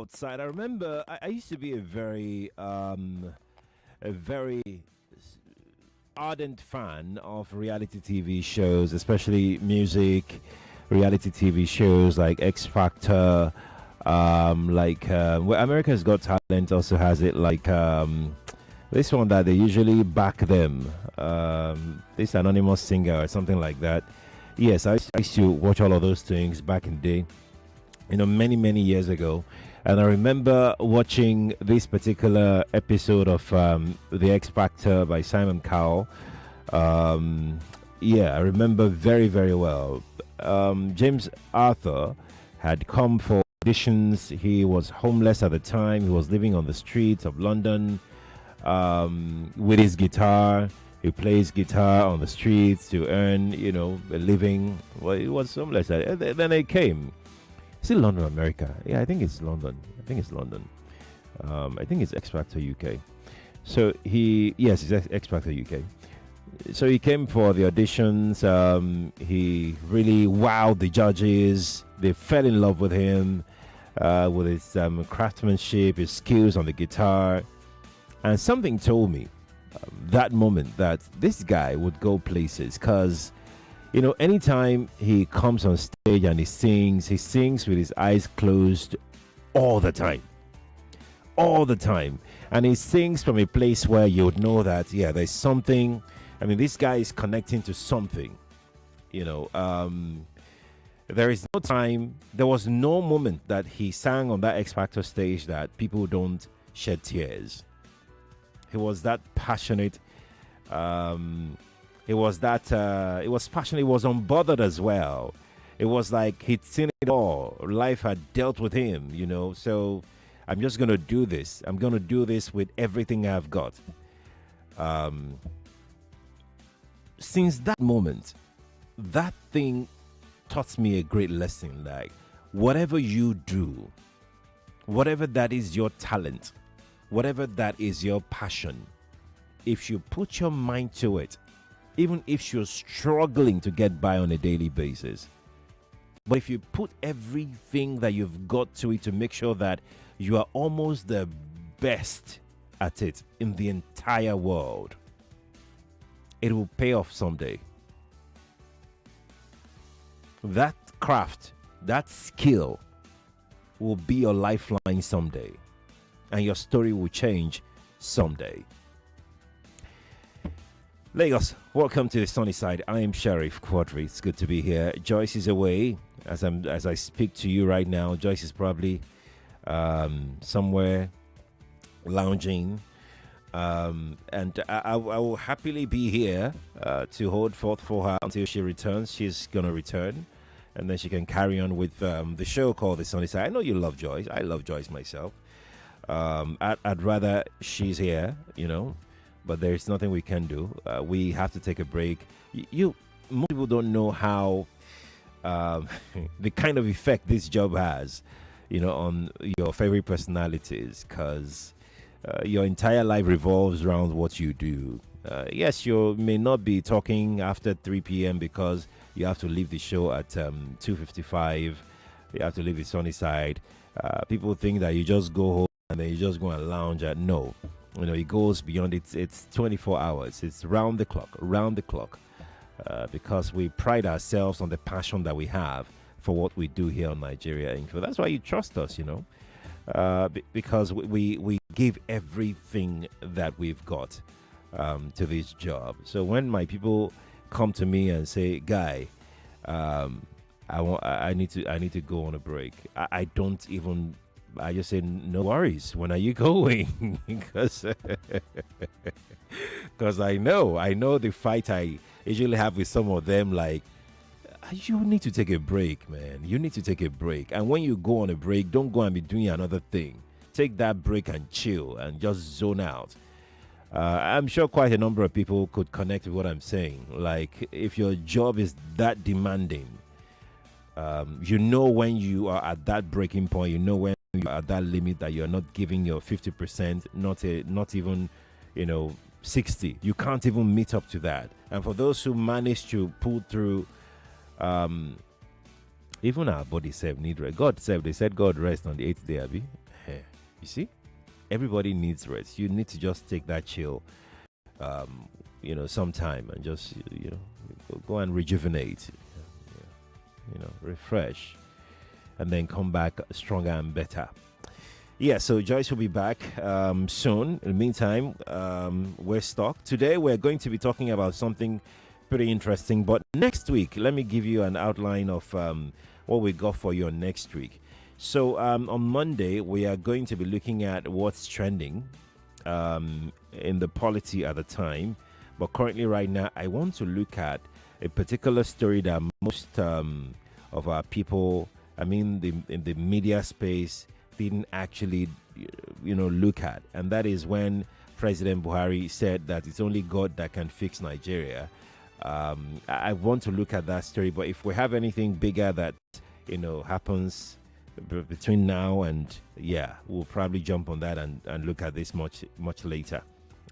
outside. I remember I used to be a very ardent fan of reality TV shows, especially music reality TV shows like X Factor. Well, America's Got Talent also has it. This one that they usually back them. This anonymous singer or something like that. Yes, I used to watch all of those things back in the day, many years ago. And I remember watching this particular episode of The X Factor by Simon Cowell. Yeah, I remember very, very well. James Arthur had come for auditions. He was homeless at the time. He was living on the streets of London with his guitar. He plays guitar on the streets to earn, a living. Well, he was homeless. Then he came. Is it London, America? Yeah, I think it's London. I think it's X Factor UK. So yes, it's X Factor UK. So he came for the auditions. He really wowed the judges. They fell in love with him, with his craftsmanship, his skills on the guitar. And something told me that moment that this guy would go places because anytime he comes on stage and he sings with his eyes closed all the time. All the time. And he sings from a place where you would know that, yeah, there's something. I mean, this guy is connecting to something. There is no time, there was no moment that he sang on that X Factor stage that people don't shed tears. He was that passionate. It was passionate. It was unbothered as well. It was like he'd seen it all. Life had dealt with him, So I'm just going to do this. I'm going to do this with everything I've got. Since that moment, that thing taught me a great lesson. Like, whatever you do, whatever that is your talent, whatever that is your passion, if you put your mind to it, even if you're struggling to get by on a daily basis, but if you put everything that you've got to it to make sure that you are almost the best at it in the entire world, it will pay off someday. That craft, that skill will be your lifeline someday, and your story will change someday. Lagos, welcome to the sunny side. I am Sheriff Quadri. It's good to be here. Joyce is away as I speak to you right now. Joyce is probably somewhere lounging, and I will happily be here to hold forth for her until she returns. She's gonna return, and then she can carry on with the show called The Sunny Side. I know you love Joyce. I love Joyce myself. I'd rather she's here, but there's nothing we can do. We have to take a break. Most people don't know how the kind of effect this job has, on your favorite personalities, because your entire life revolves around what you do. Yes, you may not be talking after 3 p.m. because you have to leave the show at 2:55. You have to leave the sunny side. People think that you just go home and then you just go and lounge. No. It goes beyond it. It's 24 hours. It's round the clock, because we pride ourselves on the passion that we have for what we do here on Nigeria Info. That's why you trust us, because we give everything that we've got to this job. So when my people come to me and say, "Guy, I need to go on a break," I just say, "No worries. When are you going?" Because I know the fight I usually have with some of them. Like, you need to take a break, man. You need to take a break. And when you go on a break, don't go and be doing another thing. Take that break and chill and just zone out. I'm sure quite a number of people could connect with what I'm saying. Like, if your job is that demanding, when you are at that breaking point, when you are at that limit that you're not giving your 50%, not even 60. You can't even meet up to that. And for those who manage to pull through, even our body self need rest. God self, they said God rest on the 8th day, Abby. You see, everybody needs rest. You need to just take that chill, sometime and just, go and rejuvenate, refresh, and then come back stronger and better. Yeah, so Joyce will be back soon. In the meantime, we're stuck. Today, we're going to be talking about something pretty interesting. But next week, let me give you an outline of what we got for you next week. So on Monday, we are going to be looking at what's trending in the polity at the time. But currently, right now, I want to look at a particular story that most of our people, in the media space, didn't actually, look at. And that is when President Buhari said that it's only God that can fix Nigeria. I want to look at that story. But if we have anything bigger that, happens between now and, we'll probably jump on that and look at this much later.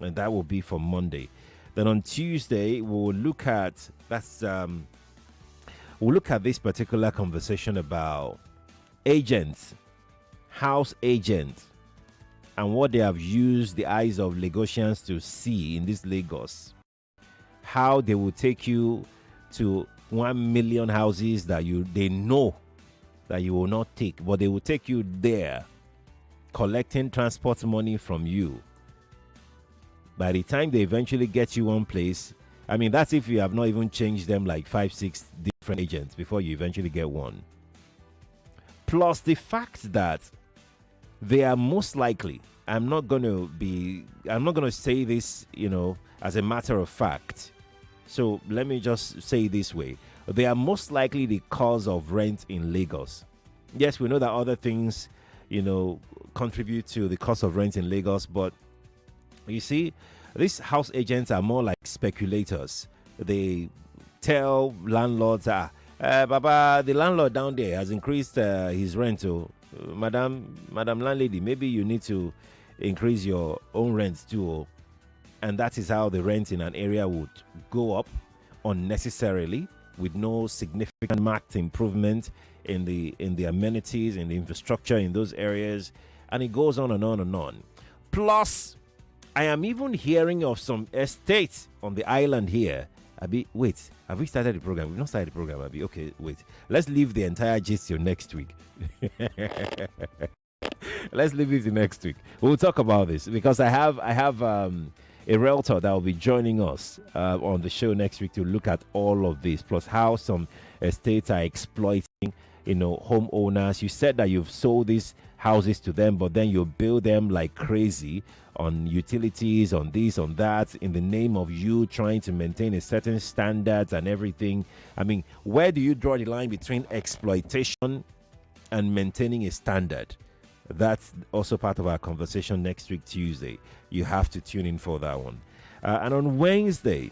And that will be for Monday. Then on Tuesday, we'll look at this particular conversation about agents, house agents, and what they have used the eyes of Lagosians to see in this Lagos. How they will take you to 1 million houses that they know that you will not take, but they will take you there, collecting transport money from you. By the time they eventually get you one place, that's if you have not even changed them like 5-6 different agents before you eventually get one. Plus the fact that they are most likely, I'm not going to say this, as a matter of fact. So let me just say it this way. They are most likely the cause of rent in Lagos. Yes, we know that other things, contribute to the cost of rent in Lagos, but you see, these house agents are more like speculators. They tell landlords, Baba, the landlord down there has increased his rent. So, Madam landlady, maybe you need to increase your own rent too. And that is how the rent in an area would go up unnecessarily, with no significant marked improvement in the amenities, in the infrastructure in those areas. And it goes on and on and on. Plus, I am even hearing of some estates on the island here. Wait, have we started the program? We've not started the program, Okay, wait. Let's leave the entire gist till next week. Let's leave it to next week. We'll talk about this because I have a realtor that will be joining us on the show next week to look at all of this, plus how some estates are exploiting, homeowners. You said that you've sold these houses to them, but then you build them like crazy on utilities, on this, on that, in the name of you trying to maintain a certain standards and everything. Where do you draw the line between exploitation and maintaining a standard? That's also part of our conversation next week, Tuesday. You have to tune in for that one. And on Wednesday,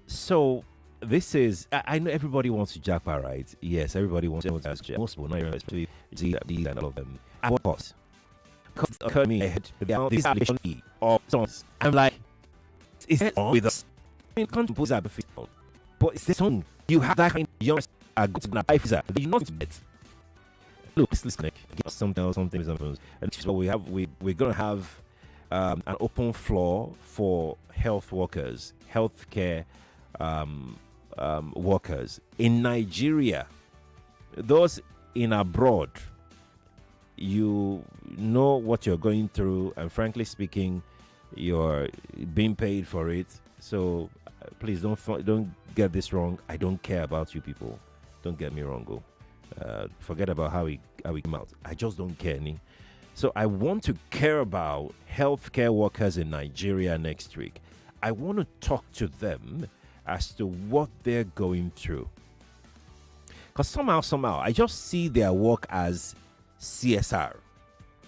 so this is, I know everybody wants to jackpot, right? Yes, everybody wants to jackpot. Most people, not especially these and all of them. At what cost? Because it occurred to me ahead, this application of songs. I'm like, is it on with us? Can't impose that before. But it's this song. You have that kind of young are going to buy visa. They not get. Look, let's connect. Give us something. And this is what we have. We're gonna have an open floor for health workers, healthcare workers in Nigeria. Those in abroad, you know what you're going through, and frankly speaking, you're being paid for it. So please don't get this wrong. I don't care about you people. Don't get me wrong. Forget about how we came out. I just don't care any. So I want to care about healthcare workers in Nigeria next week. I want to talk to them as to what they're going through. Because somehow, I just see their work as CSR.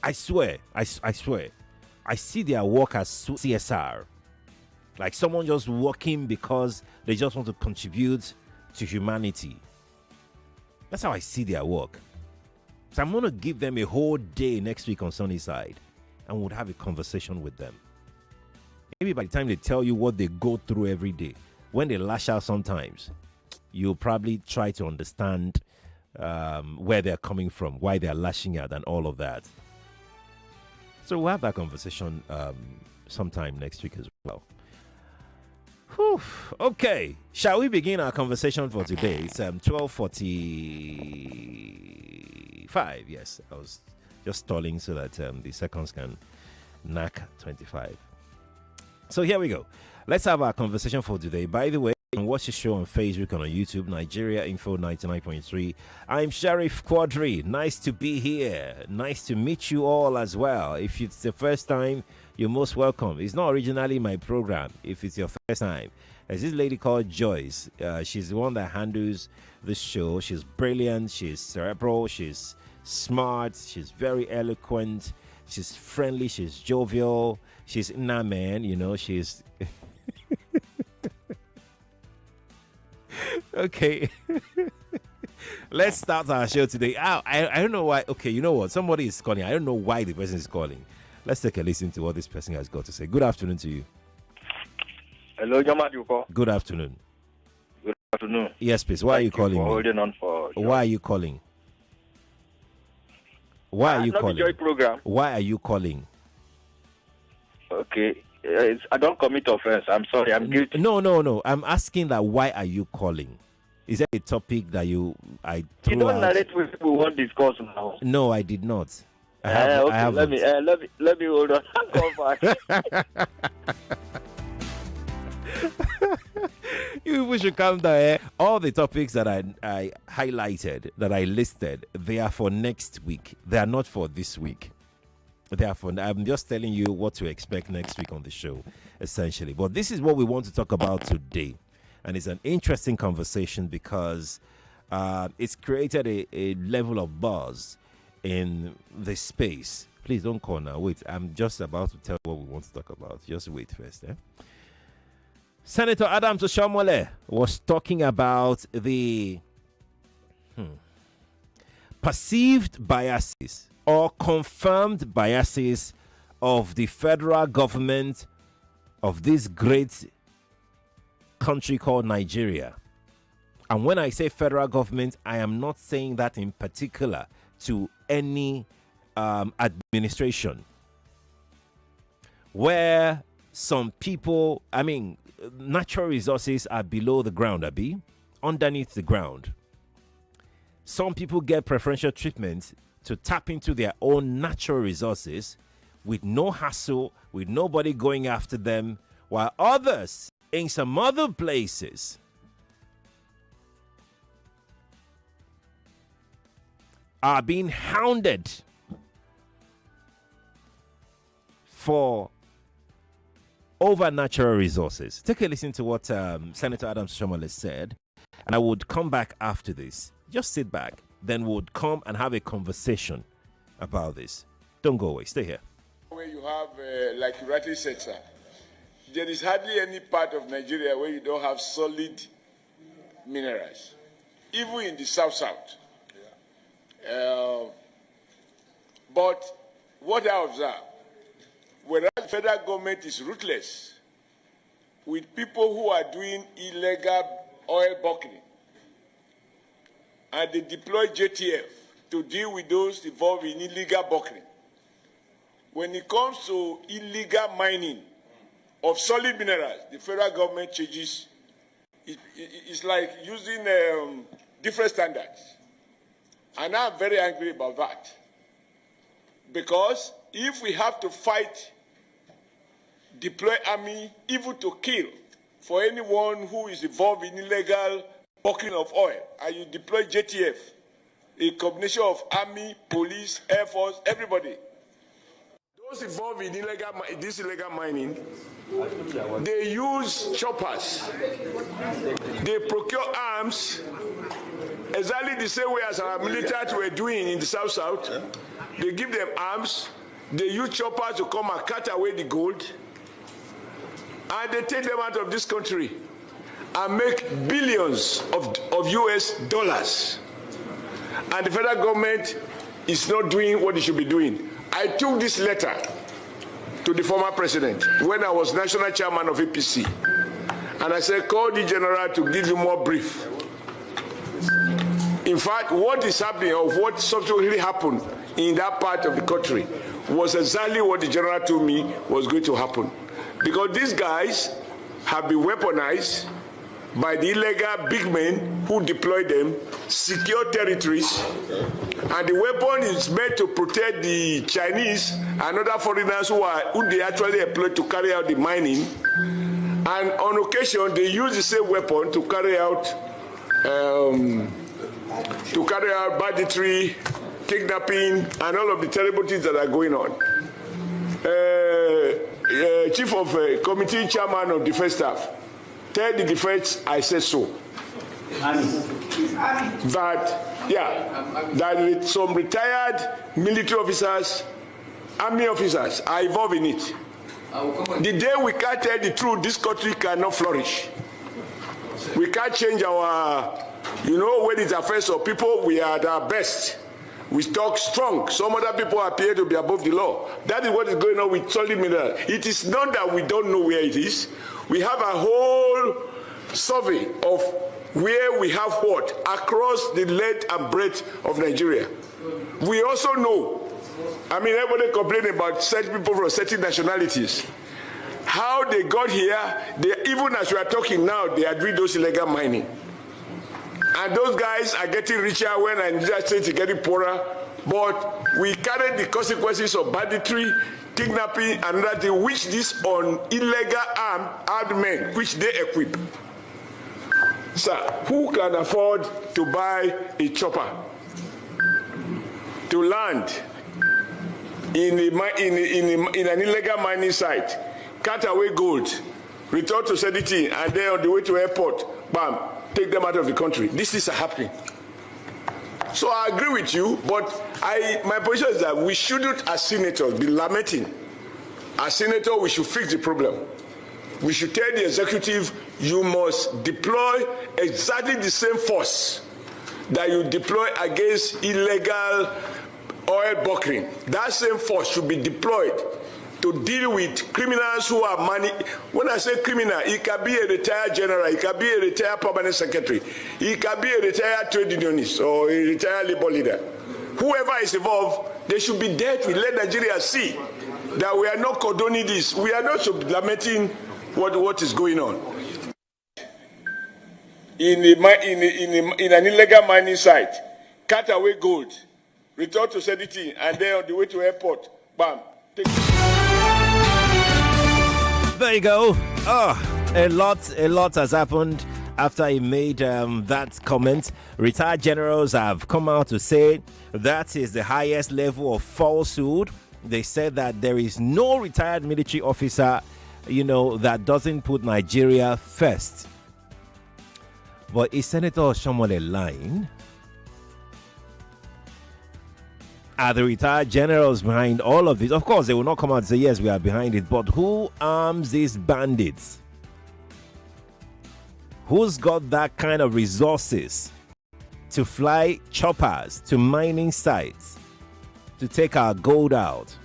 I swear. I see their work as CSR. Like someone just working because they just want to contribute to humanity. That's how I see their work. So I'm going to give them a whole day next week on Sunnyside and we'll have a conversation with them. Maybe by the time they tell you what they go through every day, when they lash out sometimes, you'll probably try to understand where they're coming from, why they're lashing out, and all of that. So we'll have that conversation sometime next week as well. Whew. Okay, shall we begin our conversation for today? It's 12:45. Yes, I was just stalling so that the seconds can knack 25. So here we go. Let's have our conversation for today. By the way, you can watch the show on Facebook and on YouTube, Nigeria Info 99.3. I'm Sheriff Quadri. Nice to be here. Nice to meet you all as well. If it's the first time, you're most welcome. It's not originally my program. If it's your first time, there's this lady called Joyce. She's the one that handles the show. She's brilliant. She's cerebral. She's smart. She's very eloquent. She's friendly. She's jovial. She's man. She's okay. Let's start our show today. I don't know why. Okay, you know what? Somebody is calling. I don't know why the person is calling. Let's take a listen to what this person has got to say. Good afternoon to you. Hello, Yamaduko. Good afternoon. Good afternoon. Yes, please. Why are you calling? Holding on for. Why are you calling? Why are you calling? Joy program. Why are you calling? Okay, I don't commit offense. I'm sorry. I'm guilty. No. I'm asking that. Why are you calling? Is that a topic that you don't narrate what people want to discuss now. No, I did not. I haven't. Let me hold on. Come back. You people should calm down. Eh? All the topics that I highlighted, that I listed, they are for next week. They are not for this week. I'm just telling you what to expect next week on the show, essentially. But this is what we want to talk about today. And it's an interesting conversation because it's created a level of buzz in the space. Please don't call now. Wait, I'm just about to tell what we want to talk about. Just wait first. Senator Adams Oshiomhole was talking about the perceived biases or confirmed biases of the federal government of this great country called Nigeria. And when I say federal government, I am not saying that in particular to any administration where some people, natural resources are below the ground, underneath the ground. Some people get preferential treatment to tap into their own natural resources with no hassle, with nobody going after them, while others in some other places are being hounded for over natural resources. Take a listen to what Senator Adams Oshiomhole said, and I would come back after this. Just sit back, then we'll come and have a conversation about this. Don't go away. Stay here. Where you have, like you rightly said, sir, there is hardly any part of Nigeria where you don't have solid minerals, even in the south. But what I observe, whereas the federal government is ruthless with people who are doing illegal oil buckling, and they deploy JTF to deal with those involved in illegal buckling. When it comes to illegal mining of solid minerals, the federal government changes. It's like using different standards. And I'm very angry about that. Because if we have to fight, deploy army, even to kill, for anyone who is involved in illegal buckling of oil, and you deploy JTF, a combination of army, police, air force, everybody. Those involved in this illegal mining, they use choppers. They procure arms exactly the same way as our military were doing in the South. They give them arms. They use choppers to come and cut away the gold. And they take them out of this country and make billions of US dollars. And the federal government is not doing what it should be doing. I took this letter to the former president when I was national chairman of APC. And I said, call the general to give you more brief. In fact, what is happening or what subsequently happened in that part of the country was exactly what the general told me was going to happen. Because these guys have been weaponized by the illegal big men who deploy them, secure territories, and the weapon is meant to protect the Chinese and other foreigners who they actually employ to carry out the mining. And on occasion, they use the same weapon to carry out banditry, kidnapping, and all of the terrible things that are going on. Chief of Committee Chairman of Defense Staff, tell the defense I said so. That some retired military officers, army officers are involved in it. The day we can't tell the truth, this country cannot flourish. We can't change our, when it affects our people, we are at our best. We talk strong. Some other people appear to be above the law. That is what is going on with solid mineral. It is not that we don't know where it is. We have a whole survey of where we have what across the length and breadth of Nigeria. We also know, everybody complaining about certain people from certain nationalities. How they got here, even as we are talking now, they are doing those illegal mining. And those guys are getting richer when Nigeria State is getting poorer. But we carry the consequences of banditry, kidnapping, and that which these on illegal armed men, which they equip. Sir, who can afford to buy a chopper to land in an illegal mining site, cut away gold, return to Sediti, and then on the way to airport, bam, take them out of the country? This is happening. So I agree with you, but my position is that we shouldn't, as senators, be lamenting. As senators, we should fix the problem. We should tell the executive, you must deploy exactly the same force that you deploy against illegal oil bunkering. That same force should be deployed to deal with criminals who are money. When I say criminal, it can be a retired general, it can be a retired permanent secretary, it can be a retired trade unionist or a retired labor leader. Whoever is involved, they should be dealt with. Let Nigeria see that we are not condoning this. We are not lamenting what is going on. In an illegal mining site, cut away gold, return to Sediti, and then on the way to airport, bam. There you go. A lot has happened after he made that comment. Retired generals have come out to say that is the highest level of falsehood. They said that there is no retired military officer, that doesn't put Nigeria first. But is Senator Oshiomhole lying? Are the retired generals behind all of this? Of course, they will not come out and say, yes, we are behind it. But who arms these bandits? Who's got that kind of resources to fly choppers to mining sites to take our gold out?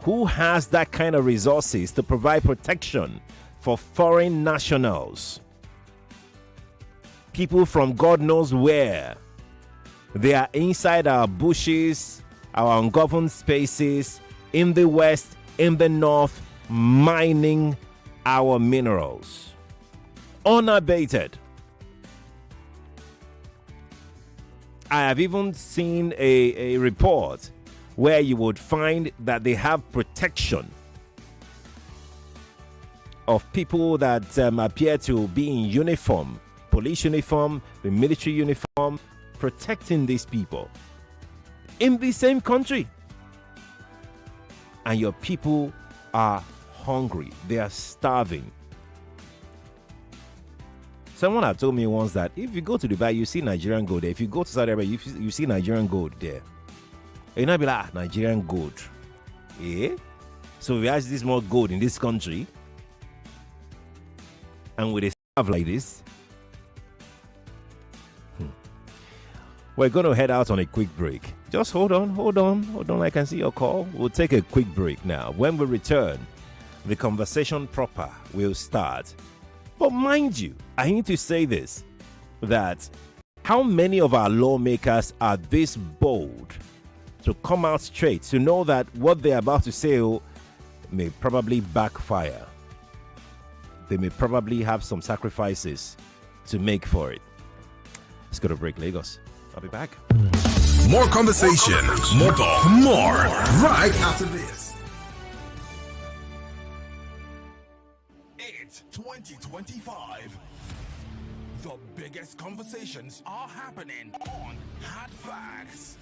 Who has that kind of resources to provide protection for foreign nationals? People from God knows where. They are inside our bushes, our ungoverned spaces, in the west, in the north, mining our minerals. Unabated. I have even seen a report where you would find that they have protection of people that appear to be in uniform, police uniform, the military uniform, protecting these people in the same country. And your people are hungry. They are starving. Someone had told me once that if you go to Dubai, you see Nigerian gold there. If you go to Saudi Arabia, you see Nigerian gold there. And you not be like, Nigerian gold. Yeah? So we have this more gold in this country. And with a stuff like this, we're going to head out on a quick break. Just hold on. I can see your call. We'll take a quick break now. When we return, the conversation proper will start. But mind you, I need to say this, that How many of our lawmakers are this bold to come out straight, to know that what they're about to say may probably backfire? They may probably have some sacrifices to make for it. Let's go to break, Lagos. I'll be back. More conversation, more talk, more right after this. It's 2025. The biggest conversations are happening on Hard Facts.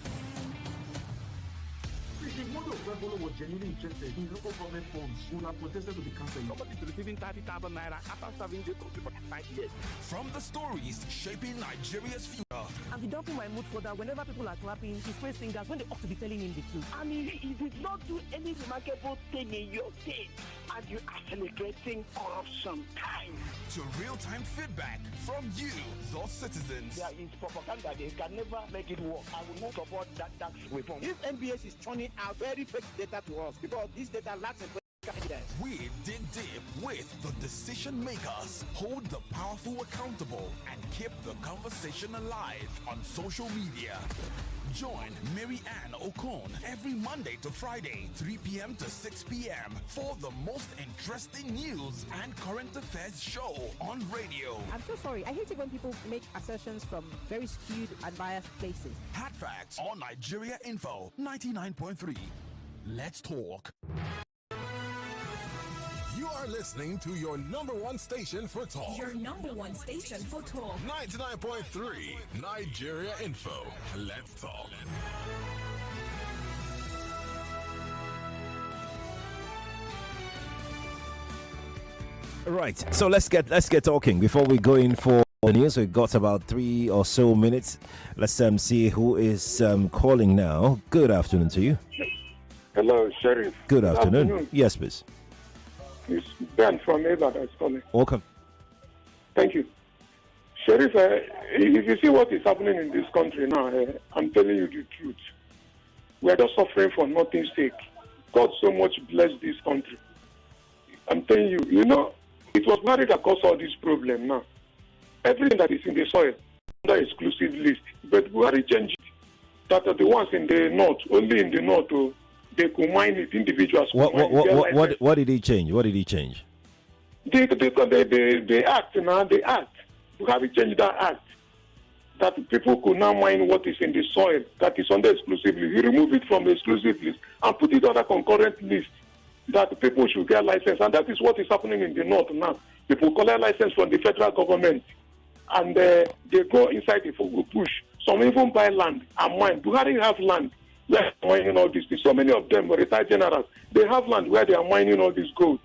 If Mondo Rebolo was genuinely interested in local government funds, would have protested to be cancelled. Somebody is receiving 30,000 naira after serving the country for 5 years. From the stories shaping Nigeria's future. And the double my mood for that whenever people are clapping, his praise singers, when they ought to be telling him the truth. I mean, he did not do any remarkable thing in your state, and you are celebrating corruption time. To real-time feedback from you, the citizens. There is propaganda. They can never make it work. I will not support that tax reform. If NBS is turning out very fake data to us, because this data lacks evidence. We dig deep with the decision makers, hold the powerful accountable, and keep the conversation alive on social media. Join Mary Ann Okon every Monday to Friday, 3 p.m. to 6 p.m. for the most interesting news and current affairs show on radio. I'm so sorry. I hate it when people make assertions from very skewed and biased places. Hard Facts on Nigeria Info 99.3. Let's talk. You are listening to your number one station for talk. Your number one station for talk. 99.3 Nigeria Info. Let's talk. Right. So let's get talking before we go in for the news. We've got about 3 or so minutes. Let's see who is calling now. Good afternoon to you. Hello, Sheriff. Good afternoon. Yes, please. It's Ben from Ava that's calling. Welcome. Thank you. Sheriff, if you see what is happening in this country now, I'm telling you the truth. We are just suffering for nothing's sake. God so much bless this country. I'm telling you, it was Buhari that caused all this problem now. Everything that is in the soil, under exclusive list. But Buhari changed it. That are the ones in the north, only in the north, they could mine it, individuals. What did he change? What did he change? They act now. They act. You have to change that act. That people could now mine what is in the soil that is under exclusive list. You remove it from the exclusive list and put it on a concurrent list that people should get license. And that is what is happening in the north now. People collect license from the federal government and they go inside the bush. Some even buy land and mine. Buhari have land. They are mining all this. So many of them, retired generals, they have land where they are mining all this gold.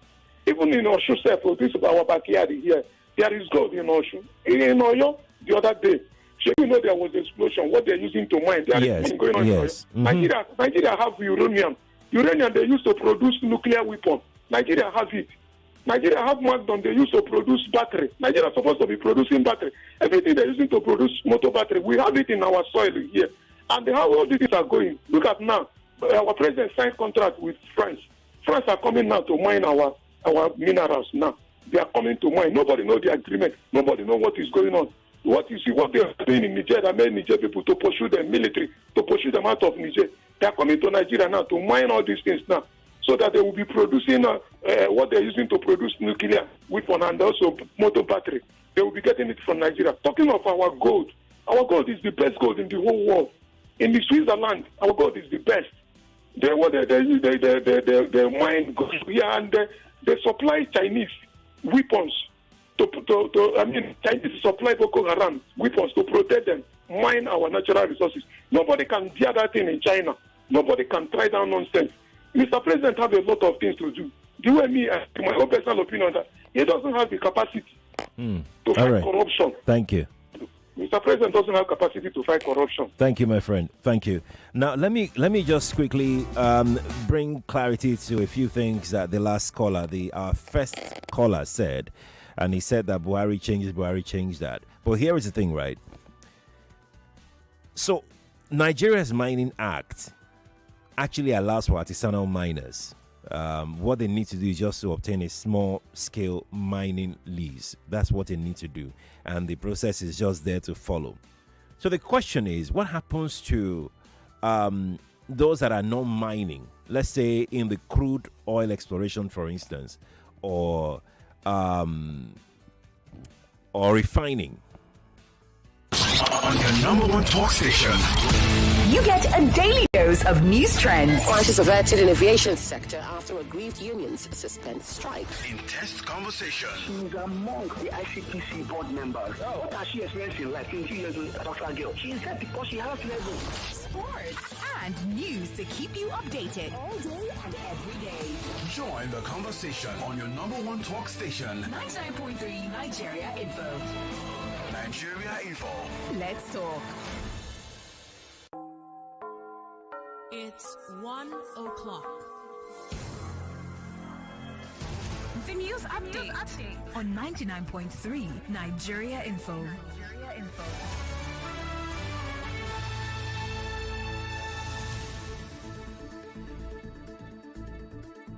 Even in Oshu, this is our backyard here. There is gold in Oshu. In Oyo, the other day, there was an explosion. What they're using to mine, there is going on. Yes. In Oyo. Nigeria have uranium. Uranium they use to produce nuclear weapons. Nigeria have it. Nigeria have Magnum. They use to produce battery. Nigeria is supposed to be producing battery. Everything they're using to produce motor battery, we have it in our soil here. And how all these things are going. Look at now. Our president signed contract with France. France are coming now to mine our minerals now. They are coming to mine. Nobody knows the agreement. Nobody knows what is going on. What you see, what they are doing in Niger, that made Niger people to pursue them military, to pursue them out of Niger. They are coming to Nigeria now to mine all these things now, so that they will be producing what they are using to produce nuclear weapon and also motor battery. They will be getting it from Nigeria. Talking of our gold is the best gold in the whole world. In the Switzerland, our gold is the best. They mine gold here and they supply Chinese weapons Chinese supply Boko Haram weapons to protect them, mine our natural resources. Nobody can bear that thing in China. Nobody can try that nonsense. Mr. President have a lot of things to do. Do you me, in my own personal opinion, that he doesn't have the capacity to fight corruption. Thank you. Mr. President doesn't have capacity to fight corruption. Thank you, my friend. Thank you. Now, let me just quickly bring clarity to a few things that the last caller, our first caller, said. And he said that Buhari changed that. But here is the thing, right? So, Nigeria's Mining Act actually allows for artisanal miners. What they need to do is just to obtain a small-scale mining lease. That's what they need to do. And the process is just there to follow. So the question is, what happens to those that are not mining? Let's say in the crude oil exploration, for instance, or refining. On your number one talk station. You get a daily dose of news trends. Prices averted in aviation sector after aggrieved unions suspend strike. Intense conversation. She's among the ICPC board members. What has she experienced in life? 20 years old, a girl. She said because she has level. Sports and news to keep you updated all day and every day. Join the conversation on your number one talk station. 99.3 Nigeria Info. Nigeria Info. Let's talk. It's 1 o'clock. The news update on 99.3 Nigeria Info.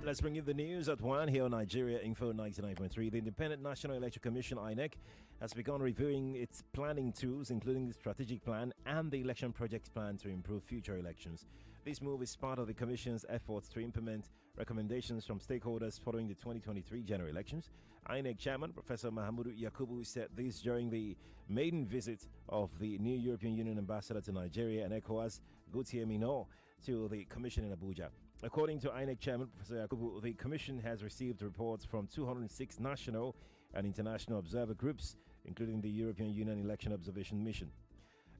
Let's bring you the news at 1 here on Nigeria Info 99.3. The Independent National Electoral Commission, INEC, has begun reviewing its planning tools, including the strategic plan and the election project plan to improve future elections. This move is part of the Commission's efforts to implement recommendations from stakeholders following the 2023 general elections. INEC Chairman Professor Mahamudu Yakubu said this during the maiden visit of the new European Union Ambassador to Nigeria and ECOWAS, Gautier Minot, to the Commission in Abuja. According to INEC Chairman Professor Yakubu, the Commission has received reports from 206 national and international observer groups, including the European Union Election Observation Mission.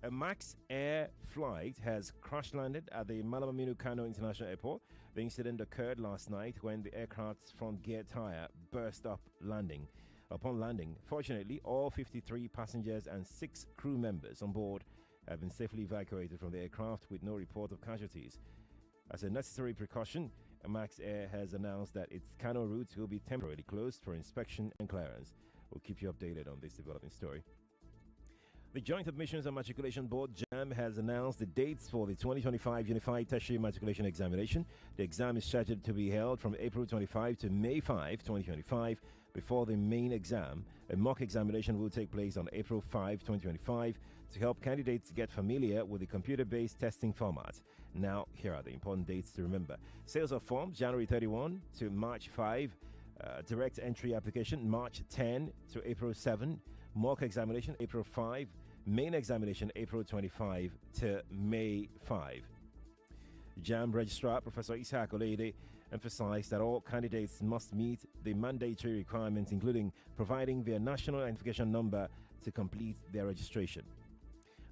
A MAX Air flight has crash-landed at the Malamaminu Kano International Airport. The incident occurred last night when the aircraft's front gear tire burst up Upon landing, fortunately, all 53 passengers and 6 crew members on board have been safely evacuated from the aircraft with no report of casualties. As a necessary precaution, MAX Air has announced that its Kano routes will be temporarily closed for inspection and clearance. We'll keep you updated on this developing story. The Joint Admissions and Matriculation Board, JAM, has announced the dates for the 2025 Unified Tertiary Matriculation Examination. The exam is scheduled to be held from April 25 to May 5, 2025. Before the main exam, a mock examination will take place on April 5, 2025 to help candidates get familiar with the computer-based testing format. Now, here are the important dates to remember. Sales of forms, January 31 to March 5. Direct entry application, March 10 to April 7. Mock examination, April 5. Main examination, April 25 to May 5. JAM Registrar Professor Isaac Olede emphasized that all candidates must meet the mandatory requirements, including providing their national identification number to complete their registration.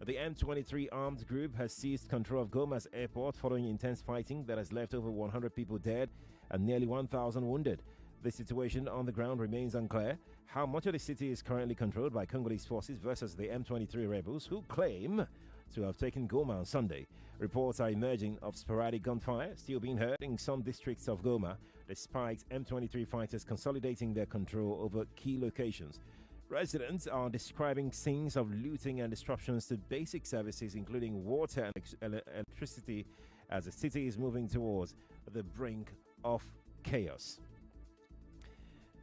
The M23 armed group has seized control of Goma's airport following intense fighting that has left over 100 people dead and nearly 1,000 wounded. The situation on the ground remains unclear. How much of the city is currently controlled by Congolese forces versus the M23 rebels, who claim to have taken Goma on Sunday. Reports are emerging of sporadic gunfire still being heard in some districts of Goma, despite M23 fighters consolidating their control over key locations. Residents are describing scenes of looting and disruptions to basic services, including water and electricity, as the city is moving towards the brink of chaos.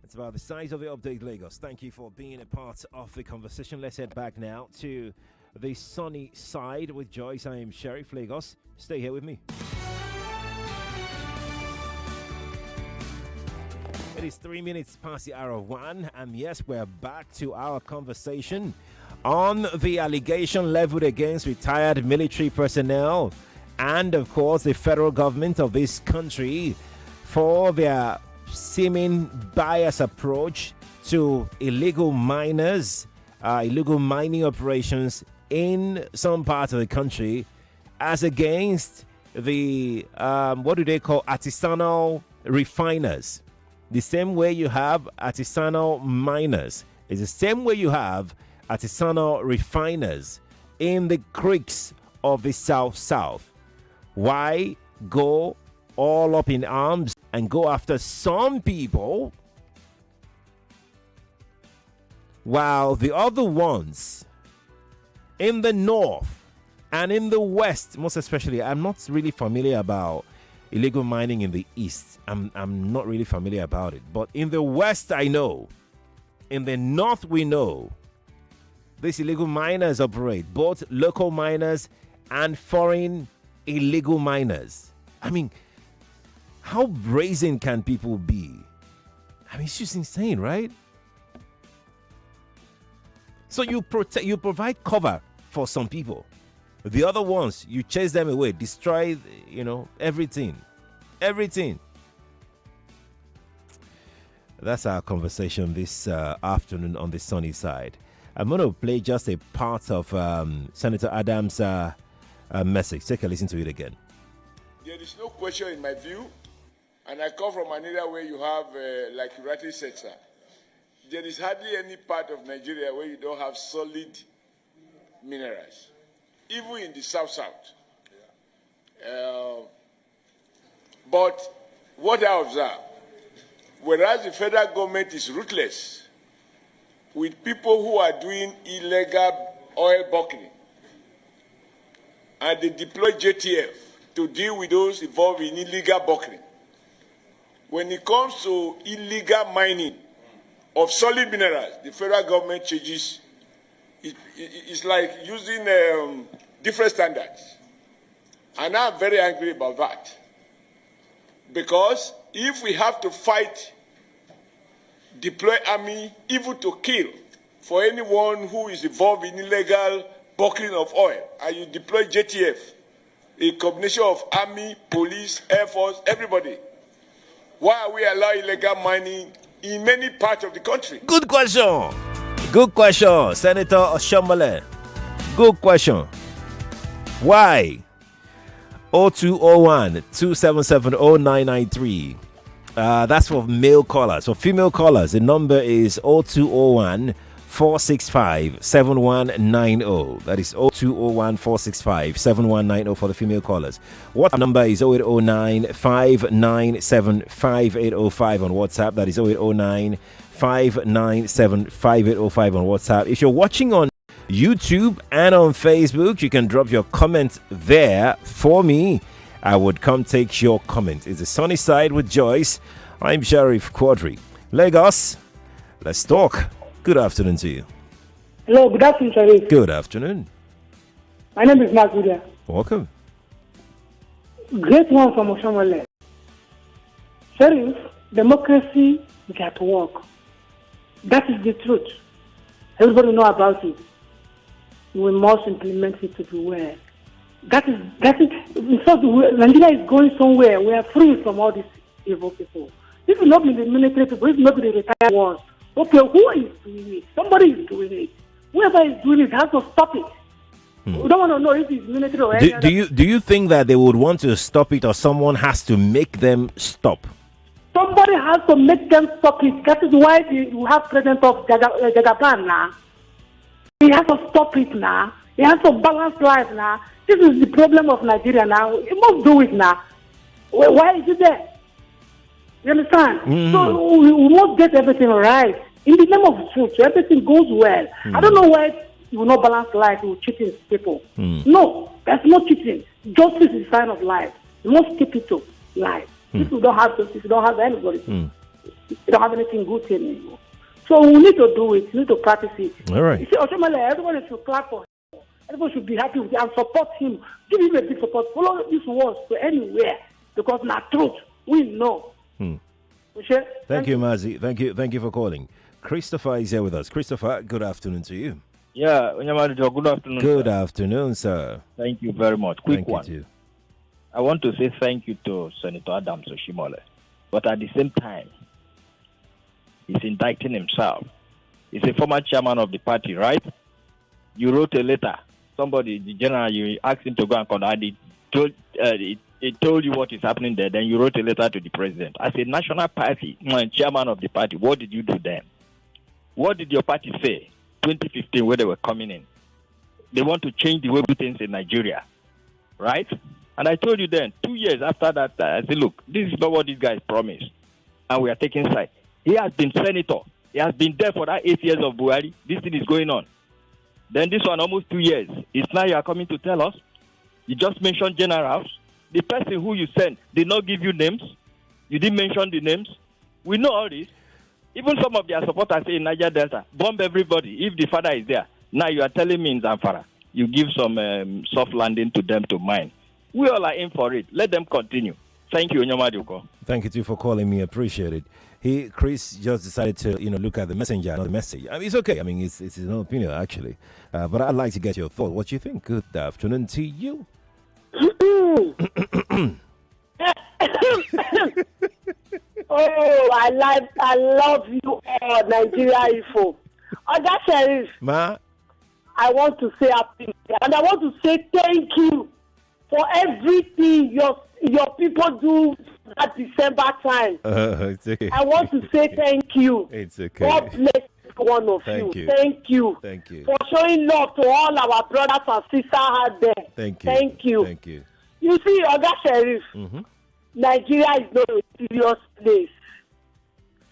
It's about the size of the update, Lagos. Thank you for being a part of the conversation. Let's head back now to the sunny side with Joyce. I am Sheriff Lagos. Stay here with me. It is 3 minutes past the hour of 1, and yes, we're back to our conversation on the allegation leveled against retired military personnel and, of course, the federal government of this country for their seeming biased approach to illegal miners, illegal mining operations in some parts of the country, as against the, what do they call, artisanal refiners. The same way you have artisanal miners is the same way you have artisanal refiners in the creeks of the South. Why go all up in arms and go after some people while the other ones in the North and in the West, most especially, I'm not really familiar about illegal mining in the East. I'm not really familiar about it. But in the West, I know. In the North, we know. these illegal miners operate, both local miners and foreign illegal miners. I mean, how brazen can people be? I mean, it's just insane, right? So you provide cover for some people. The other ones, you chase them away, destroy, everything. Everything. That's our conversation this afternoon on the sunny side. I'm going to play just a part of Senator Adams' message. Take a listen to it again. There is no question in my view, and I come from an area where you have, like you rightly said, sir, there is hardly any part of Nigeria where you don't have solid minerals, even in the south-south. But what I observe, whereas the federal government is ruthless with people who are doing illegal oil buckling, and they deploy JTF to deal with those involved in illegal buckling. When it comes to illegal mining of solid minerals, the federal government changes. It's like using different standards. And I'm very angry about that. Because if we have to fight, deploy army, even to kill, for anyone who is involved in illegal buckling of oil, and you deploy JTF, a combination of army, police, air force, everybody, why are we allowing illegal mining in many parts of the country? Good question. Good question, Senator Oshiomhole. Good question. Why? 0201 277 0993. That's for male callers. For female callers, the number is 0201 465 7190. That is 0201 465 7190 for the female callers. WhatsApp number is 0809 597 5805 on WhatsApp. That is 0809 597 5805 on WhatsApp. If you're watching on YouTube and on Facebook, you can drop your comment there for me. I would come take your comment. It's the sunny side with Joyce. I'm Sheriff Quadri. Lagos, let's talk. Good afternoon to you. Hello, good afternoon, Sheriff. Good afternoon. My name is Mark William. Welcome. Great one from Oshiomhole. Sheriff, democracy is at work. That is the truth. Everybody know about it. We must implement it to be well. That is. In fact, Nigeria is going somewhere. We are free from all these evil people. If it not be the military people, if it not be the retired ones, okay, who is doing it? Somebody is doing it. Whoever is doing it has to stop it. We don't want to know if it's military or anything. Do you think that they would want to stop it, or someone has to make them stop? Somebody has to make them stop it. That is why you have President of Jagaban now. He has to stop it now. He has to balance life now. This is the problem of Nigeria now. He must do it now. Why is it there? You understand? So we must get everything right. In the name of truth, so everything goes well. I don't know why you will not balance life with cheating people. No, that's not cheating. Justice is a sign of life. You must keep it to life. If you don't have justice, you don't have anybody. You don't have anything good in you. So we need to do it. We need to practice it. All right. You see, Oshiomhole, everybody should clap for him. Everybody should be happy with him and support him. Give him a big support. Follow these words to anywhere. Because now truth, we know. Thank you, Mazi. Thank you for calling. Christopher is here with us. Christopher, good afternoon to you. Yeah, Onyemuwa, good afternoon. Good afternoon, sir. Thank you very much. Quick one. You too. I want to say thank you to Senator Adams Oshiomhole. But at the same time, he's indicting himself. He's a former chairman of the party, right? You wrote a letter. Somebody, the general, you asked him to go and conduct it. He told you what is happening there. Then you wrote a letter to the president. As a national party, chairman of the party, what did you do then? What did your party say 2015 when they were coming in? They want to change the way we do things in Nigeria, right? And I told you then, 2 years after that, I said, look, this is not what these guys promised. And we are taking side. He has been senator. He has been there for that 8 years of Buhari. This thing is going on. Then this one, almost 2 years. It's now you are coming to tell us. You just mentioned generals. The person who you sent did not give you names. You didn't mention the names. We know all this. Even some of their supporters say in Niger Delta, bomb everybody if the father is there. Now you are telling me in Zamfara, you give some soft landing to them to mine. We all are in for it. Let them continue. Thank you, Onyemuwa. Thank you too for calling me. Appreciate it. Chris just decided to, look at the messenger, not the message. I mean, it's okay. I mean, it's his own opinion actually. But I'd like to get your thought. What you think? Good afternoon to you. Oh, I love you all, Nigeria Info. Oga Sheriff, Ma, I want to say happy, and I want to say thank you for everything your people do at December time. It's okay. I want to say thank you. It's okay. God bless one of Thank you. you. Thank you. Thank you. For showing love to all our brothers and sisters out there. Thank you. Thank you. Thank you. You see, Oga Sheriff, Nigeria is not a serious place.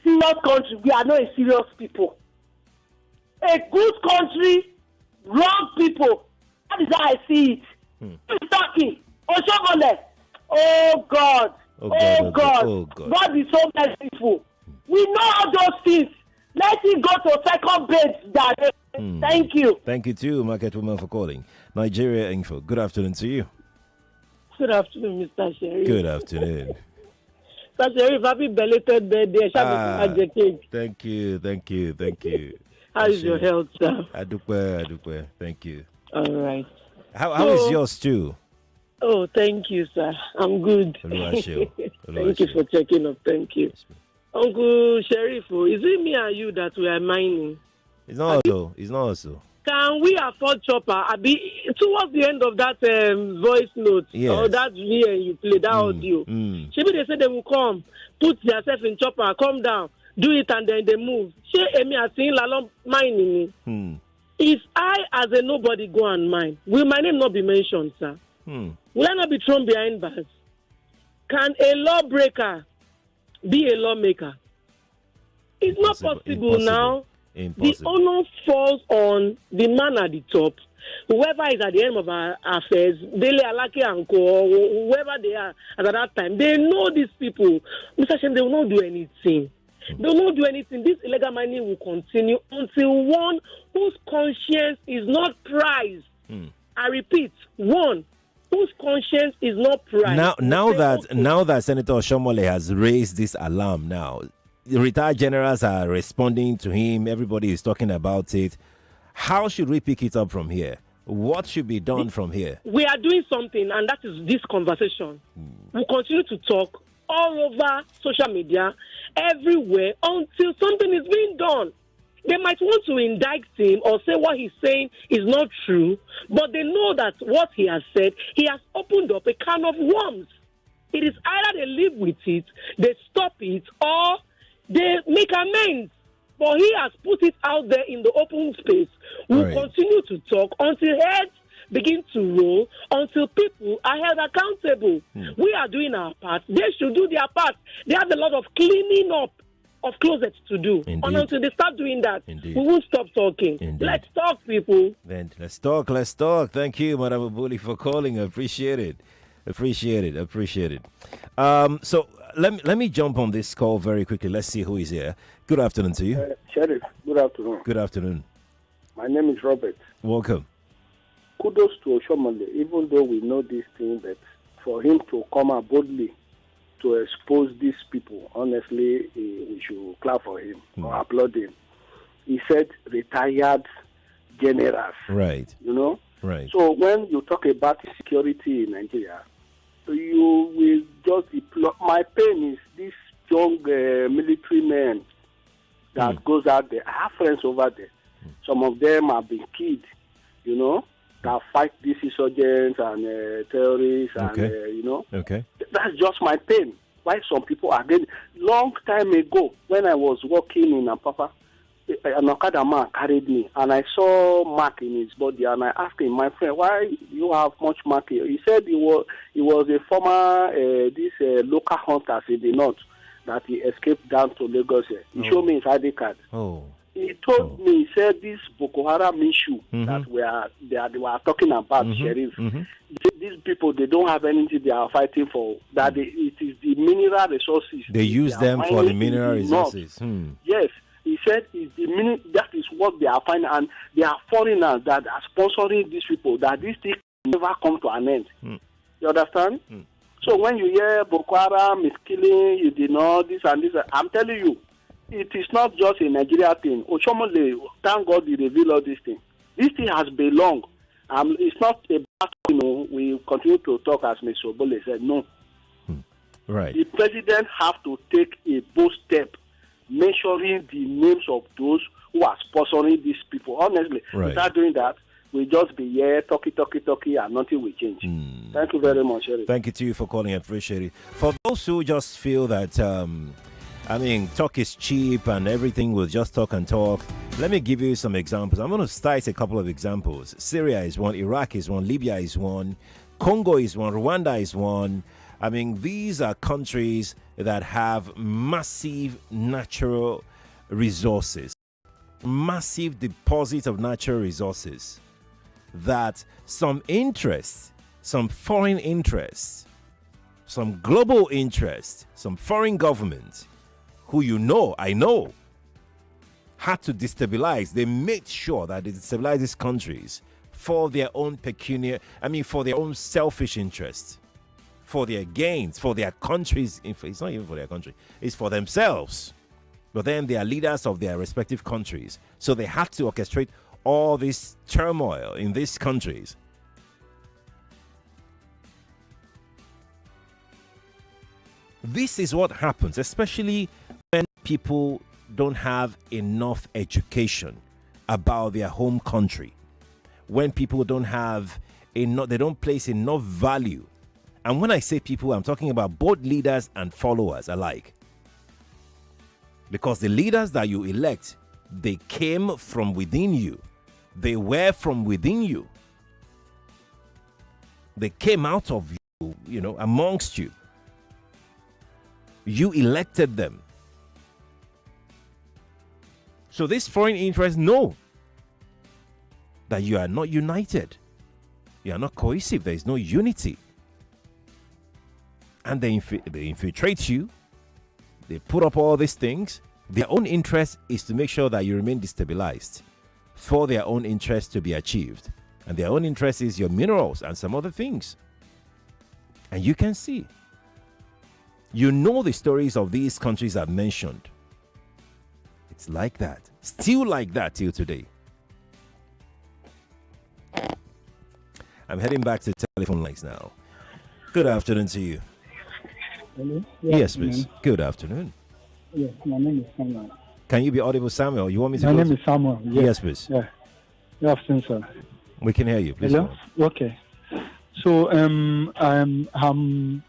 Serious country, we are not a serious people. A good country, wrong people. That is how I see it. Who's talking? Oshomole. Oh God. Oh God. God is so merciful. We know all those things. Let it go to second base, Daddy. Thank you. Thank you too, Market Woman, for calling. Nigeria Info. Good afternoon to you. Good afternoon, Mr. Sherry. Good afternoon. Mr. Sherry, happy belated birthday. Thank you. How is your health, sir? Adupe. Thank you. All right. How is yours too? Oh, thank you, sir. I'm good. Thank you for checking up. Thank you. Uncle Sheriff, is it me and you that we are mining? It's not also. Can we afford chopper? Towards the end of that voice note, yes, or that video you play, that audio, maybe they say they will come, put themselves in chopper, come down, do it, and then they move. Mining. If I, as a nobody, go and mine, will my name not be mentioned, sir? Will I not be thrown behind bars? Can a lawbreaker be a lawmaker? It's not possible now. The honor falls on the man at the top. Whoever is at the end of our affairs, Dele Alake and Co, or whoever they are at that time, they know these people. Mr. Shem, they will not do anything. They will not do anything. This illegal mining will continue until one whose conscience is not prized. I repeat, one whose conscience is not prized. Now that Senator Shomole has raised this alarm now, the retired generals are responding to him. Everybody is talking about it. How should we pick it up from here? What should be done from here? We are doing something, and that is this conversation. We'll continue to talk all over social media, everywhere, until something is being done. They might want to indict him or say what he's saying is not true, but they know that what he has said, he has opened up a can of worms. It is either they live with it, they stop it, or they make amends. But he has put it out there in the open space. We'll continue to talk until heads begin to roll, until people are held accountable. We are doing our part. They should do their part. They have a lot of cleaning up of closets to do. And until they start doing that, we won't stop talking. Let's talk, people. Then let's talk. Thank you, Madam Abuli, for calling. I appreciate it. So let me jump on this call very quickly. Let's see who is here. Good afternoon to you. Sheriff, good afternoon. Good afternoon. My name is Robert. Welcome. Kudos to Oshomole, even though we know this thing, but for him to come out boldly to expose these people, honestly, we should clap for him or applaud him. He said retired generals. Right. You know? Right. So when you talk about security in Nigeria, you will just deploy. My pain is this young military men that goes out there. I have friends over there. Some of them have been killed, you know, that fight these insurgents and terrorists, and you know. Okay. That's just my pain. Why some people are getting. Long time ago, when I was working in Apapa, an Okada man carried me, and I saw mark in his body, and I asked him, my friend, why you have much mark here? He said he was a former local hunters in the north that he escaped down to Lagos here. He showed me his ID card. He told me, he said this Boko Haram issue that they were talking about, Sheriff. These people, they don't have anything they are fighting for. That it is the mineral resources. They use them for the mineral resources. Yes. He said that is what they are finding, and they are foreigners that are sponsoring these people, that this thing never come to an end. You understand? So when you hear Boko Haram is killing, this and this, I'm telling you, it is not just a Nigeria thing. Oshomole, thank God you reveal all these things. This thing has been long. It's not a battle, we continue to talk as Mr. Obole said, no. Right. The president have to take a bold step, mentioning the names of those who are sponsoring these people. Honestly, without doing that, we'll just be here, talky, and nothing will change. Thank you very much, Eric. Thank you to you for calling. I appreciate it. For those who just feel that, talk is cheap and everything will just talk and talk, let me give you some examples. I'm going to cite a couple of examples. Syria is one, Iraq is one, Libya is one, Congo is one, Rwanda is one. These are countries that have massive natural resources, massive deposits of natural resources that some interests, some foreign interests, some global interests, some foreign governments who I know, had to destabilize. They made sure that they destabilize these countries for their own for their own selfish interests, for their gains, for their countries. It's not even for their country, it's for themselves. But then they are leaders of their respective countries. So they had to orchestrate all this turmoil in these countries. This is what happens, especially when people don't have enough education about their home country. When people don't have enough, they don't place enough value. And when I say people, I'm talking about both leaders and followers alike. Because the leaders that you elect, they came from within you. They were from within you. They came out of you, amongst you. You elected them. So these foreign interests know that you are not united. You are not cohesive. There is no unity. And they infiltrate you. They put up all these things. Their own interest is to make sure that you remain destabilized for their own interest to be achieved. And their own interest is your minerals and some other things. And you can see. You know the stories of these countries I've mentioned. It's like that. Still like that till today. I'm heading back to telephone lines now. Good afternoon to you. Hello? Yes, miss. Good afternoon. Yes, my name is Samuel. Can you be audible, Samuel? You want me to My name is Samuel. Yes, please. Yeah. Good afternoon, sir. We can hear you. Please. Hello? Okay. So I'm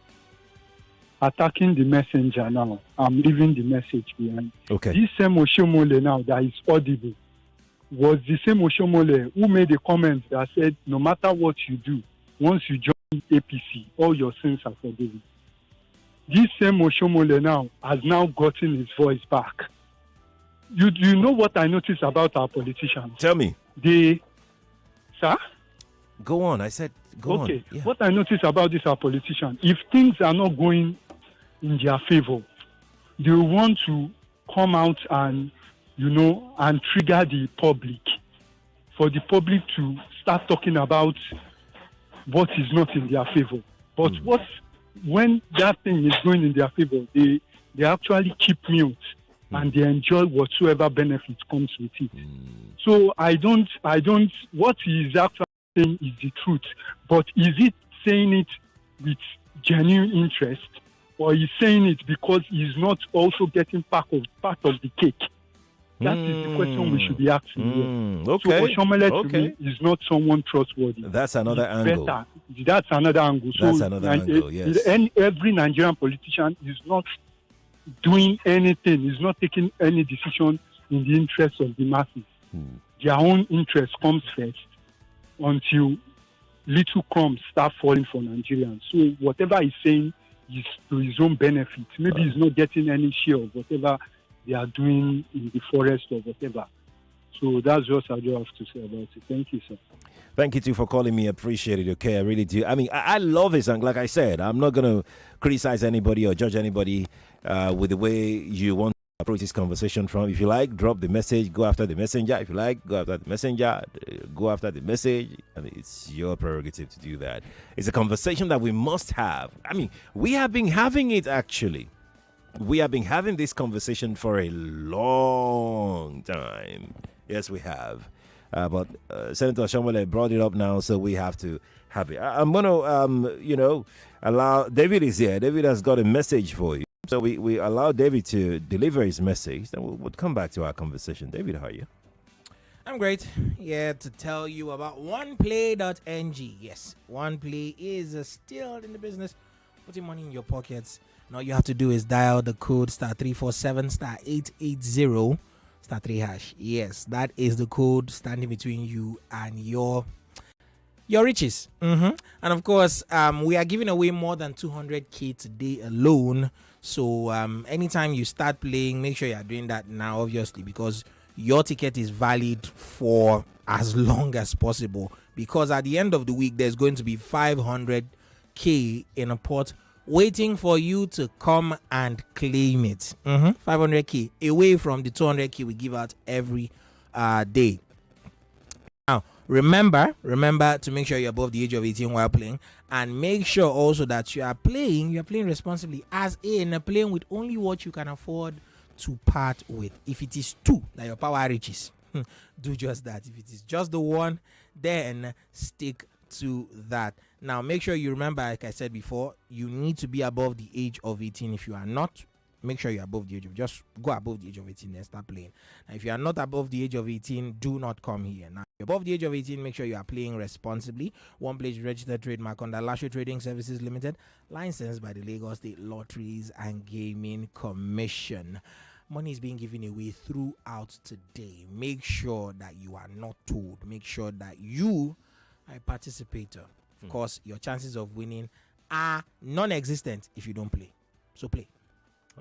attacking the messenger now. I'm leaving the message behind. Okay. This same Oshomole now that is audible was the same Oshomole who made a comment that said, no matter what you do, once you join APC, all your sins are forgiven. This same Oshomole now has now gotten his voice back. You know what I notice about our politicians? Tell me. Sir? Go on. I said go on. Okay. Yeah. What I notice about our politicians, if things are not going in their favor, they want to come out and, and trigger the public, for the public to start talking about what is not in their favor. But when that thing is going in their favor, they actually keep mute and they enjoy whatsoever benefit comes with it. So I don't, what he is actually saying is the truth, but is it saying it with genuine interest, or is saying it because he's not also getting part of the cake? That is the question we should be asking here. Okay. So Oshomole to me is not someone trustworthy. That's another angle. That's another angle. That's another angle, yes. Every Nigerian politician is not doing anything, is not taking any decision in the interest of the masses. Their own interest comes first until little crumbs start falling for Nigerians. So whatever he's saying is to his own benefit. Maybe he's not getting any share of whatever they are doing in the forest or whatever. So that's just what I do have to say about it. Thank you, sir. Thank you too for calling me. Appreciate it. Okay, I really do. I love this, and like I said, I'm not going to criticize anybody or judge anybody with the way you want approach this conversation from. If you like, drop the message, go after the messenger. If you like, go after the messenger, go after the message. I mean, it's your prerogative to do that. It's a conversation that we must have. I mean, we have been having it actually. We have been having this conversation for a long time. Yes, we have. But Senator Shomole brought it up now, so we have to have it. I'm going to, allow... David is here. David has got a message for you. So we allow David to deliver his message. Then we'll come back to our conversation. David, how are you? I'm great. Here to tell you about oneplay.ng. Yes, OnePlay is still in the business putting money in your pockets. And all you have to do is dial the code *347 *880 *3#. Yes, that is the code standing between you and your riches. And of course, we are giving away more than 200k today alone. So anytime you start playing, make sure you are doing that now, obviously, because your ticket is valid for as long as possible. Because at the end of the week, there's going to be 500k in a pot waiting for you to come and claim it. 500k away from the 200k we give out every day. Now, remember to make sure you're above the age of 18 while playing, and make sure also that you're playing responsibly, as in playing with only what you can afford to part with. If it is two that your power reaches, do just that. If it is just the one, then stick to that. Now, make sure you remember, like I said before, you need to be above the age of 18. If you are not, make sure you're above the age of, just go above the age of 18 and start playing. Now, if you are not above the age of 18, do not come here. Now, if you're above the age of 18, make sure you are playing responsibly. OnePlay is registered trademark under Lasho Trading Services Limited, licensed by the Lagos State Lotteries and Gaming Commission. Money is being given away throughout today. Make sure that you are not told. Make sure that you are a participator. Of course, your chances of winning are non-existent if you don't play. So play.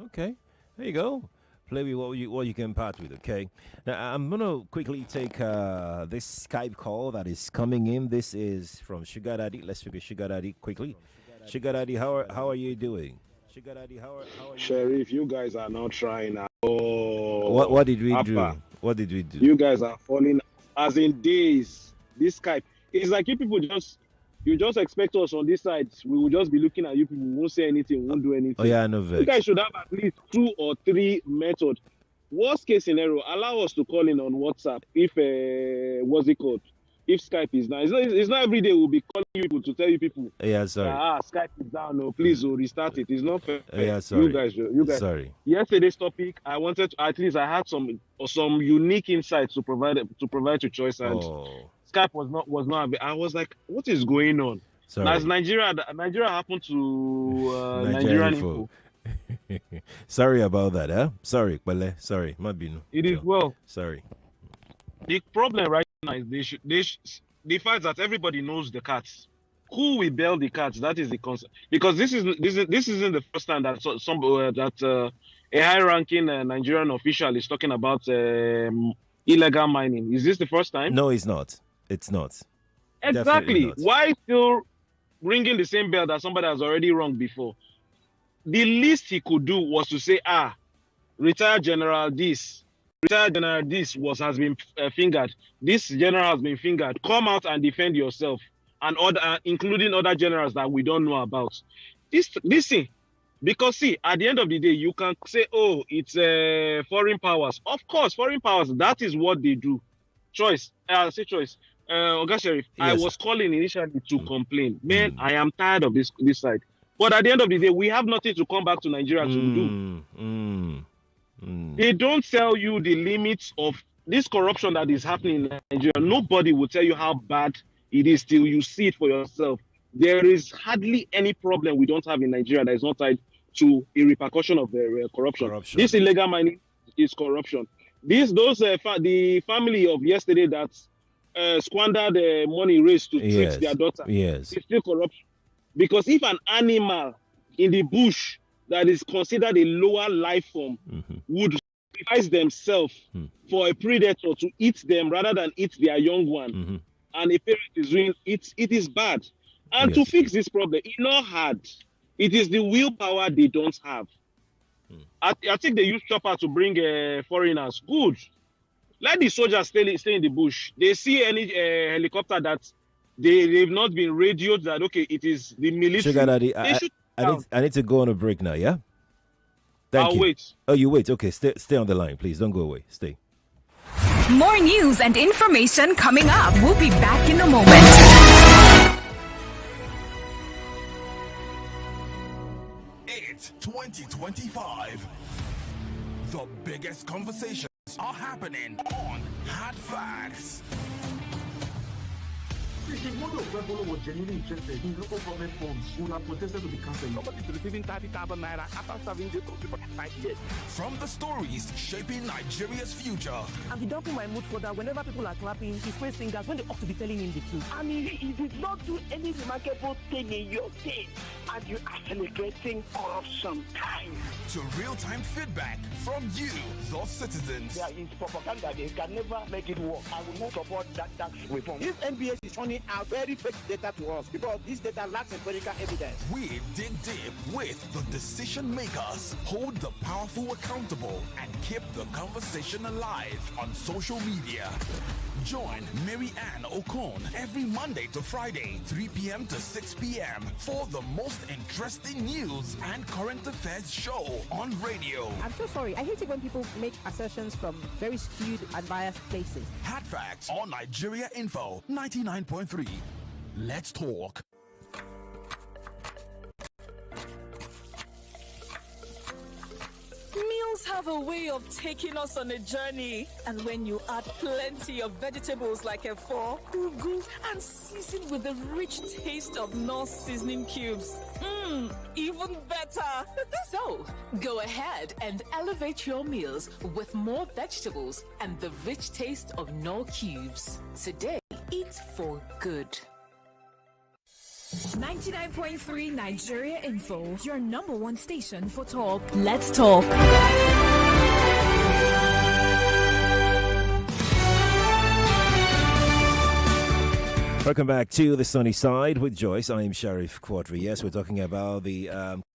Okay, there you go. Play with what you can part with. Okay. Now I'm gonna quickly take this Skype call that is coming in. This is from Sugar Daddy. Let's speak with Sugar Daddy quickly. Sugar Daddy, how are you doing? Sugar Daddy, how are you? Sheriff, you guys are not trying. What did we do? What did we do? You guys are falling as in days. This Skype, it's like you people just expect us on this side. We will just be looking at you people. We won't say anything. We won't do anything. Oh yeah, I know. You guys should have at least 2 or 3 methods. Worst case scenario, allow us to call in on WhatsApp if what's it called? If Skype is down. It's not every day we'll be calling you people to tell you people. Yeah, sorry. Skype is down. No, please restart it. It's not fair. Yeah, sorry. You guys. Sorry. Yesterday's topic, I wanted to, at least I had some unique insights to provide to Joyce, and Skype was not. I was like, what is going on? Sorry. As Nigeria happened to Nigerian people. Sorry about that, huh? Sorry, Bale. Sorry, Mabino. It is well. Sorry. The problem right now is the fact that everybody knows the cats. Who will bail the cats? That is the concern. Because this isn't the first time that a high-ranking Nigerian official is talking about illegal mining. Is this the first time? No, it's not. It's not. Exactly. Not. Why still ringing the same bell that somebody has already rung before? The least he could do was to say, retired general this has been fingered. This general has been fingered. Come out and defend yourself, and other, including other generals that we don't know about. This thing, because see, at the end of the day, you can say, it's foreign powers. Of course, foreign powers. That is what they do. Choice. Oga Sheriff, yes. I was calling initially to complain. Man, I am tired of this side. But at the end of the day, we have nothing to come back to Nigeria to do. They don't tell you the limits of this corruption that is happening in Nigeria. Nobody will tell you how bad it is till you see it for yourself. There is hardly any problem we don't have in Nigeria that is not tied to a repercussion of corruption. This illegal mining is corruption. The family of yesterday that squandered money raised to treat their daughter is still corruption. Because if an animal in the bush that is considered a lower life form would sacrifice themselves for a predator to eat them rather than eat their young one, and a parent is doing it, it is bad. And to fix this problem, it's not hard. It is the willpower they don't have. I think they use chopper to bring foreigners. Good. Let the soldiers stay in the bush. They see any helicopter that they've not been radioed that, okay, it is the military. Sugar Daddy, They should I need to go on a break now, yeah? Thank I'll you. wait. Oh, you wait. Okay, stay on the line, please. Don't go away. Stay. More news and information coming up. We'll be back in a moment. It's 2025. The biggest conversations are happening on Hard Facts. If Mondo Pebble was genuinely interested in local government funds, would have protested to be cancelled. Somebody is receiving 30,000 naira after serving the country for 5 years. From the stories shaping Nigeria's future. And the dumping my mood for that whenever people are clapping, he's praise singers when they ought to be telling him the truth. I mean, he did not do any remarkable thing in your state, and you are celebrating corruption. To real-time feedback from you, the citizens. There is propaganda. They can never make it work. I will not support that tax reform. This NBA is turning out very fake data to us because this data lacks empirical evidence. We dig deep with the decision makers, hold the powerful accountable, and keep the conversation alive on social media. Join Mary Ann Okon every Monday to Friday, 3 p.m. to 6 p.m. for the most interesting news and current affairs show on radio. I'm so sorry. I hate it when people make assertions from very skewed and biased places. Hard Facts on Nigeria Info 99.3. Let's talk. Meals have a way of taking us on a journey. And when you add plenty of vegetables like efo, ugu, and season with the rich taste of North seasoning cubes, even better. So, go ahead and elevate your meals with more vegetables and the rich taste of Knorr cubes. Today, eat for good. 99.3 Nigeria Info, your number one station for talk. Let's talk. Welcome back to the sunny side with Joyce. I'm Sheriff Quadri. Yes, we're talking about the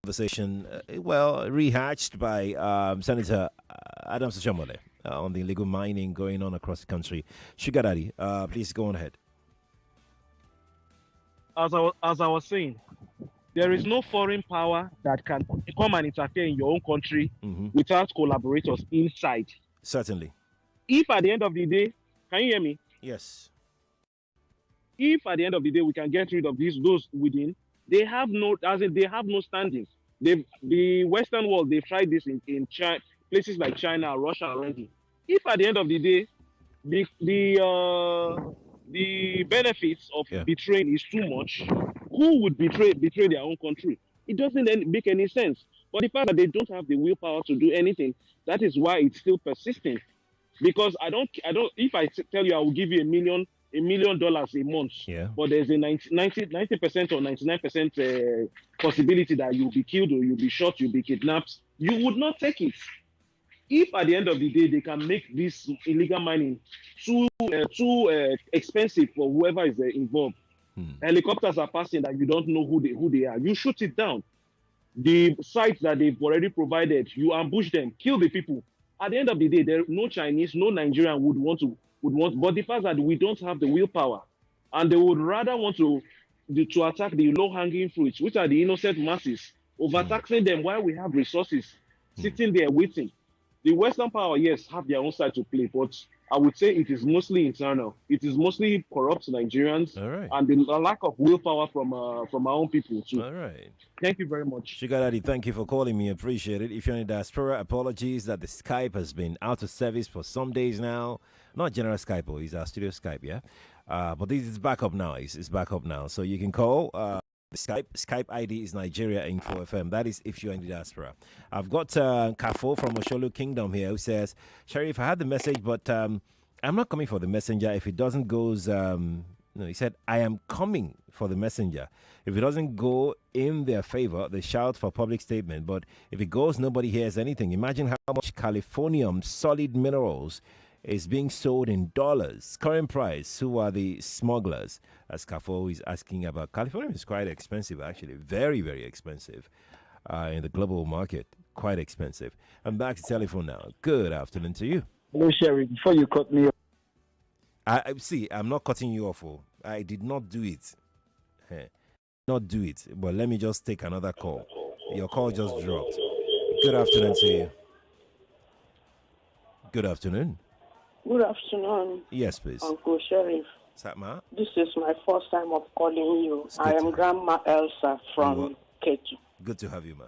conversation, rehatched by Senator Adams Oshiomhole on the illegal mining going on across the country. Sugar Daddy, please go on ahead. As I was saying, there is no foreign power that can come and interfere in your own country without collaborators inside. Certainly. If at the end of the day, can you hear me? Yes. If at the end of the day we can get rid of those within, they have no standing. The Western world, they've tried this in China, places like China, Russia already. If at the end of the day, the benefits of betraying is too much, who would betray their own country? It doesn't make any sense. But the fact that they don't have the willpower to do anything, that is why it's still persisting. Because I don't. If I tell you I will give you $1 million a month, but there's a 90% or 99% possibility that you'll be killed or you'll be shot, you'll be kidnapped, you would not take it. If at the end of the day they can make this illegal mining too expensive for whoever is involved, helicopters are passing that you don't know who they are, you shoot it down. The sites that they've already provided, you ambush them, kill the people. At the end of the day, there no Chinese, no Nigerian would want. But the fact that we don't have the willpower, and they would rather want to attack the low-hanging fruits, which are the innocent masses, overtaxing them while we have resources sitting there waiting. The Western power, yes, have their own side to play, but I would say it is mostly internal. It is mostly corrupt Nigerians and the lack of willpower from our own people too. All right. Thank you very much. Sugar Daddy, thank you for calling me. Appreciate it. If you're in the diaspora, apologies that the Skype has been out of service for some days now. Not general Skype, it's our studio Skype, yeah? But this is back up now. It's back up now. So you can call. Skype ID is Nigeria Info FM. That is if you're in the diaspora. I've got Kafo from Osholu Kingdom here who says, Sheriff, I had the message, but I'm not coming for the messenger. If it doesn't go, he said, I am coming for the messenger. If it doesn't go in their favor, they shout for public statement. But if it goes, nobody hears anything. Imagine how much Californium solid minerals is being sold in dollars. Current price, who are the smugglers? As Kafo is asking about. California is quite expensive, actually. Very, very expensive. in the global market. Quite expensive. I'm back to telephone now. Good afternoon to you. Hello, Sherry. Before you cut me off. I see. I'm not cutting you off. Oh. I did not do it. Not do it. But let me just take another call. Your call just dropped. Good afternoon to you. Good afternoon. Good afternoon. Yes, please. Uncle Sheriff. Satma? This is my first time of calling you. I am Grandma Elsa from Ketu. Good to have you, ma.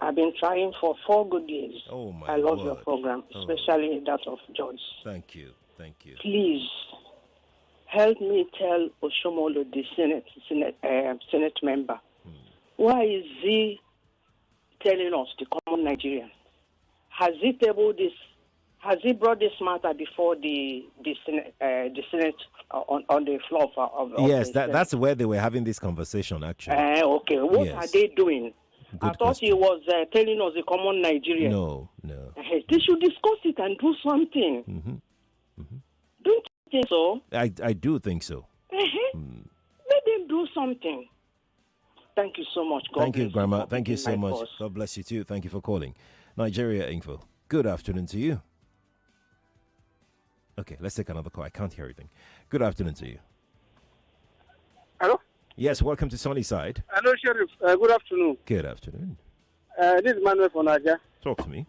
I've been trying for 4 good years. Oh, my I love word. your program, especially that of Joyce. Thank you. Thank you. Please help me tell Oshomolo, the Senate member, why is he telling us, the common Nigerian? Has he tabled this? Has he brought this matter before the Senate on the floor of yes, the that's where they were having this conversation, actually. Okay, what are they doing? Good I thought he was telling us, the common Nigerian. No. They should discuss it and do something. Don't you think so? I do think so. Let them do something. Thank you so much. God Thank you, bless Grandma. Thank you so my much. boss. God bless you too. Thank you for calling. Nigeria Info. Good afternoon to you. Okay, let's take another call. I can't hear anything. Good afternoon to you. Hello? Yes, welcome to Sunnyside. Hello, Sheriff. Good afternoon. Good afternoon. This is Manuel from Nigeria. Talk to me.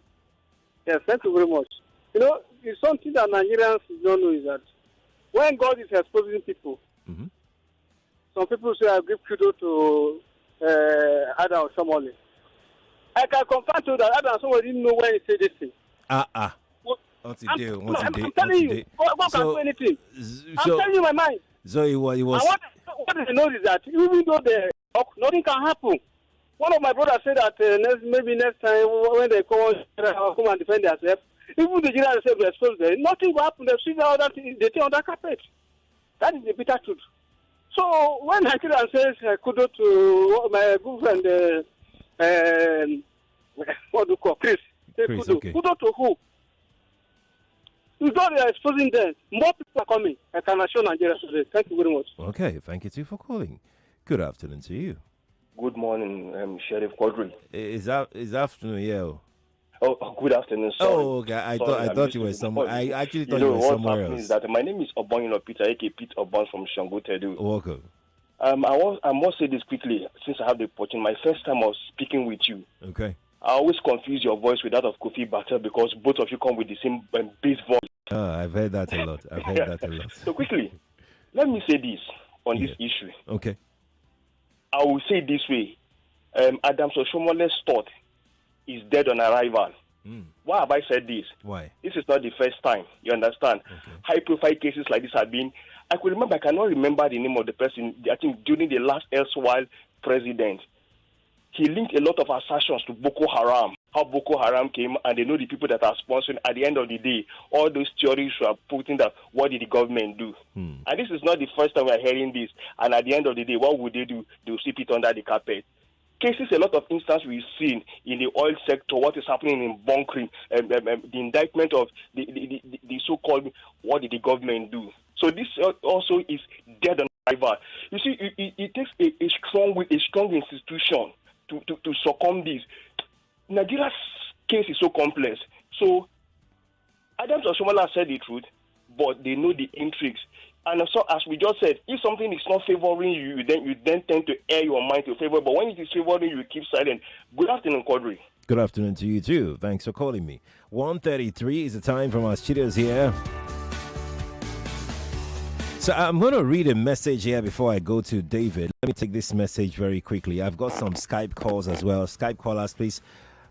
Yes, thank you very much. You know, it's something that Nigerians don't know is that when God is exposing people, some people say, I give kudos to Adam Somali. I can confirm to you that Adam Somali didn't know when he said this thing. I'm telling you, God can do anything. I'm telling you my mind. So it was. And what they know is that even though they talk, nothing can happen. One of my brothers said that maybe next time when they come and defend themselves, even the general themselves will expose them. Nothing will happen. They see all that they take on that carpet. That is the bitter truth. So when Nigeria says kudos to my good friend, what do you call Chris? Chris, okay. Kudos to who? You know they are exposing them. More people are coming. I can assure Nigeria today. Thank you very much. Okay, thank you too for calling. Good afternoon to you. Good morning, Sheriff Quadri. Is afternoon, yeah. Oh, good afternoon. Sorry. Oh, okay. I thought you were somewhere. I actually thought you were what somewhere happened else. is that my name is Obonyo Peter, aka Pete Obon from Shango Tedu. Welcome. I must say this quickly, since I have the opportunity. My first time of speaking with you. Okay. I always confuse your voice with that of Kofi Battle because both of you come with the same bass voice. I've heard that a lot. So quickly, let me say this on this issue. Okay. I will say it this way. Adam Oshomole's thought is dead on arrival. Why have I said this? Why? This is not the first time. You understand? Okay. High-profile cases like this have been. I cannot remember the name of the person. I think during the last erstwhile president, he linked a lot of assertions to Boko Haram. How Boko Haram came, and they know the people that are sponsoring. At the end of the day, all those theories are putting that. What did the government do? And this is not the first time we are hearing this. And at the end of the day, what would they do? They will sweep it under the carpet. Cases, a lot of instances we've seen in the oil sector, what is happening in bunkering, the indictment of the so-called, what did the government do? So this also is dead on arrival. You see, it takes a strong institution to succumb this. Nigeria's case is so complex. So Adams Oshomola said the truth, but they know the intrigues. And so, as we just said, if something is not favoring you, you then tend to air your mind to favor. But when it is favoring you, you keep silent. Good afternoon, Quadri. Good afternoon to you too. Thanks for calling me. 1:33 is the time from our studios here. So I'm going to read a message here before I go to David. Let me take this message very quickly. I've got some Skype calls as well. Skype callers, please.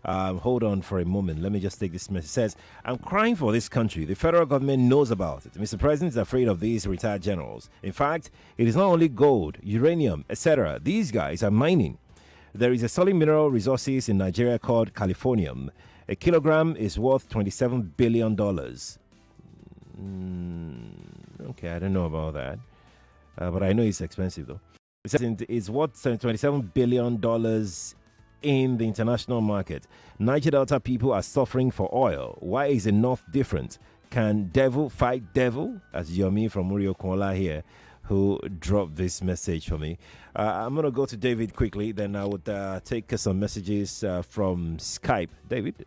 Hold on for a moment. Let me just take this message. It says, I'm crying for this country. The federal government knows about it. Mr. President is afraid of these retired generals. In fact, it is not only gold, uranium, etc. These guys are mining. There is a solid mineral resources in Nigeria called californium. A kilogram is worth $27 billion. Okay, I don't know about that. But I know it's expensive, though. It says it's worth $27 billion in the international market. Niger Delta people are suffering for oil. Why is the North different? Can devil fight devil? As Yomi from Murio Kola here who dropped this message for me. I'm going to go to David quickly, then I would take some messages from Skype. David?